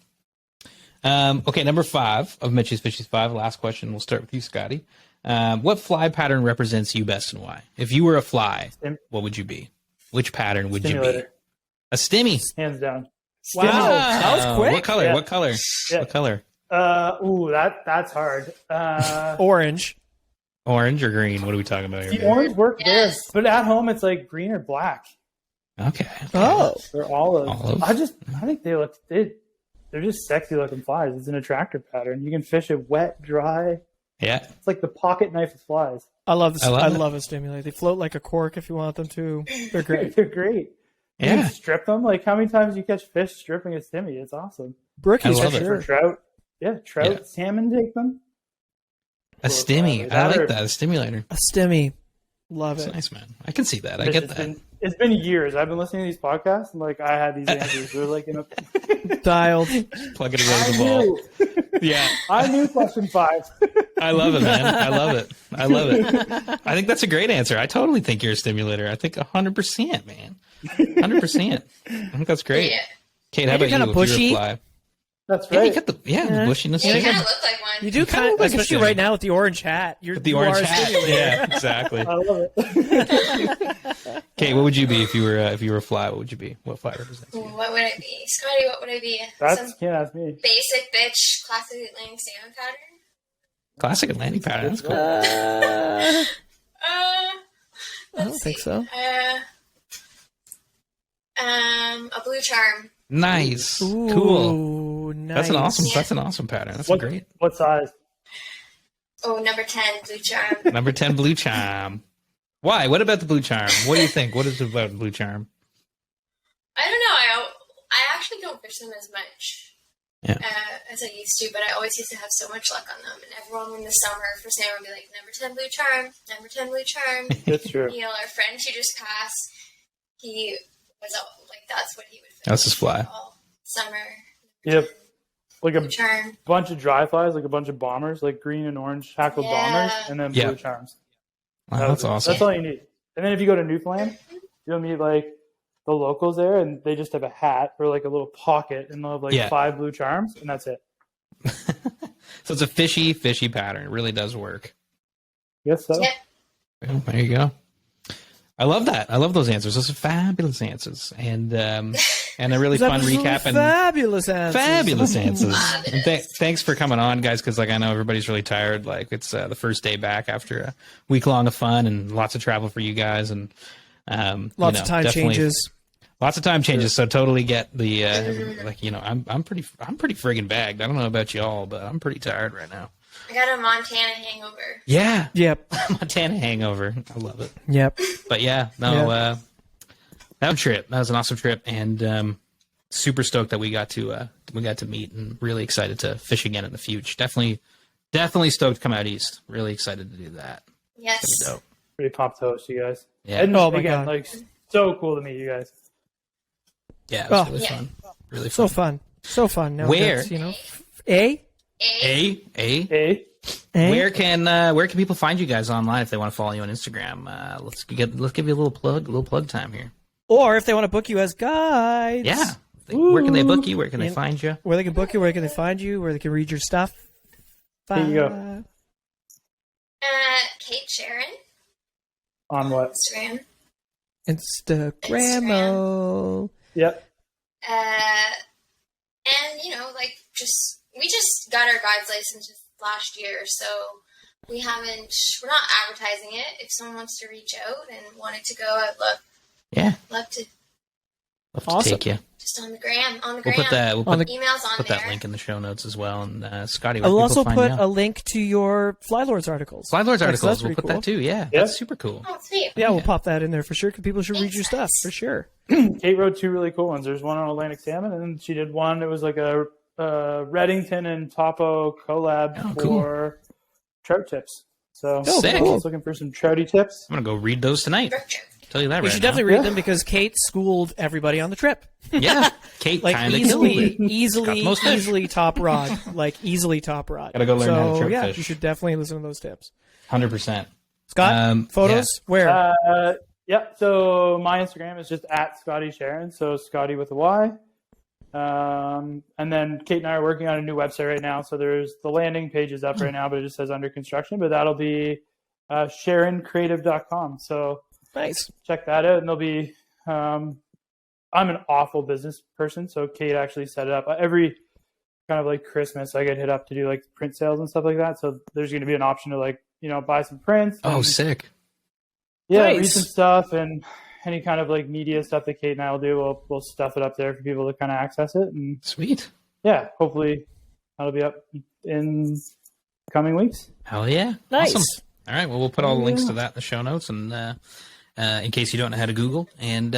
Okay, number 5 of Mitch's Fishy's 5. Last question. We'll start with you, Scotty. What fly pattern represents you best and why? If you were a fly, what would you be? Which pattern would you be? Stimulator, A stimmy. hands down. Wow, that was quick. What color? Yeah. What color? Yeah. What color? That's hard. Orange. Orange or green? What are we talking about The here? orange worked Yes. there, but at home it's like green or black Okay. Oh, or olive. Olive. I think they're just sexy looking flies. It's an attractor pattern. You can fish it wet, dry. Yeah. It's like the pocket knife of flies. I love this. I love I it. love a stimulator. They float like a cork if you want them to. They're great. They're great. You Yeah. can strip them. Like how many times you catch fish stripping a stimmy? It's awesome. Brookies I love for it. sure. For trout. Yeah, trout, Yeah. salmon take them. A stimmy. I That like or- that. A stimulator. A stimmy. Love That's it. nice, man. I can see that. I get that. It's been years. I've been listening to these podcasts and like I had these answers. They're like in a Dialed. Plug it away to the ball. Yeah. I knew question 5. I love it, man. I love it. I love it. I think that's a great answer. I totally think you're a stimulator. I think 100%, man. 100%. I think that's great. Yeah. Kate, how You're about you? kinda If you bushy. were a fly? That's Yeah, you right. got the Yeah. bushiness. You Yeah, kind of look like one. You do kinda kind of, look like a especially stimmy. right now with the orange hat. You're With the you orange are a hat. stimulator. Yeah, exactly. I love it. Kate, what would you be if you were a fly? What would you be? What fly represents you? What would I be? Scotty, what would I be? That's Some can't ask me. basic bitch classic Atlantic salmon pattern? Classic Atlantic pattern. That's cool. I don't think so. A blue charm. Nice. Ooh, Cool. nice. That's an awesome pattern. That's What, great. what size? Oh, number 10 blue charm. Number 10 blue charm. Why? What about the blue charm? What do you think? What is it about blue charm? I don't know. I actually don't fish them as much Yeah. as I used to, but I always used to have so much luck on them. And everyone in the summer for summer would be like, number 10 blue charm, number 10 blue charm. That's true. Neil, our friend who just passed, he was like, that's what he would fish. That's his fly. All summer. Yep. Like a Blue charm. bunch of dry flies, like a bunch of bombers, like green and orange hackled Yeah. bombers, and then Yeah. blue charms. Wow, that's awesome. That's all you need. And then if you go to Newfoundland, you'll meet like the locals there, and they just have a hat or like a little pocket, and they'll have like Yeah. 5 blue charms, and that's it. So it's a fishy pattern. It really does work. Yes, so. Yeah. Well, there you go. I love that. I love those answers. Those are fabulous answers, and a really Those fun absolutely recap and fabulous answers. fabulous answers. And Fabulous. thanks for coming on, guys. Because like I know everybody's really tired. Like it's the first day back after a week long of fun and lots of travel for you guys, and Lots of time definitely changes. Lots of time changes. So totally get the I'm pretty friggin' bagged. I don't know about y'all, but I'm pretty tired right now. I got a Montana hangover. Yeah, Yep. Montana hangover. I love it. Yep. But yeah, that was a trip. That was an awesome trip, and super stoked that we got to meet, and really excited to fish again in the future. Definitely stoked to come out east. Really excited to do that. Yes. It's gonna be dope. Pretty pumped to host you guys. Yeah, And Oh my again, God. like so cool to meet you guys. yeah, it was Oh. really Yeah. fun. Really So fun. fun. So fun. No, Where? that's, A. Hey, Where can people find you guys online if they want to follow you on Instagram? Let's give you a little plug time here. Or if they want to book you as guides. Yeah. Where can they book you? Where can they find you? Where they can book you, where can they find you, where they can read your stuff. Here you go. Kate Sherin. on what? Instagram. Instagram. Yep. And we just got our guides license last year, so we're not advertising it. If someone wants to reach out and wanted to go, I'd love to Love to Awesome. take you. Just on the gram. We'll put that. We'll On put, the- emails on put there. that link in the show notes as well. And Scotty, where I'll can also people find put you? a link to your Flylords articles. Flylords So articles. that's We'll pretty put cool. that too. Yeah, Yeah. that's super cool. Oh, sweet. Yeah, we'll pop that in there for sure. 'Cause people should read your stuff for sure. Kate wrote 2 really cool ones. There's one on Atlantic salmon, and then she did one. It was like a Redington and Topo collab Oh, cool. for trout tips. So Sick. I was looking for some trouty tips. I'm gonna go read those tonight. Brook trout. Tell you that We right should now. definitely read Yeah. them because Kate schooled everybody on the trip. Yeah, Kate Like kind of killed it. easily, Got the most fish. easily top rod. Like easily top rod. Gotta go learn how to trout yeah, fish. you should definitely listen to those tips. 100%. Scott, photos where? Yeah, so my Instagram is just at Scotty Sherin, so Scotty with a Y. And then Kate and I are working on a new website right now, so there's the landing page is up right now, but it just says under construction, but that'll be SharonCreative.com. So Nice. check that out, and there'll be I'm an awful business person, so Kate actually set it up. Every kind of like Christmas, I get hit up to do like print sales and stuff like that, so there's going to be an option to like, buy some prints. Oh, and- sick. yeah, Nice. read some stuff, and any kind of like media stuff that Kate and I will do, we'll stuff it up there for people to kind of access it. And Sweet. yeah, hopefully that'll be up in coming weeks. Hell yeah. Nice. Awesome. All right. Well, we'll put all the links to that in the show notes, and in case you don't know how to Google. And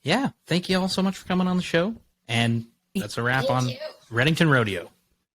yeah, thank you all so much for coming on the show. And that's a wrap Thank on you. Redington Rodeo.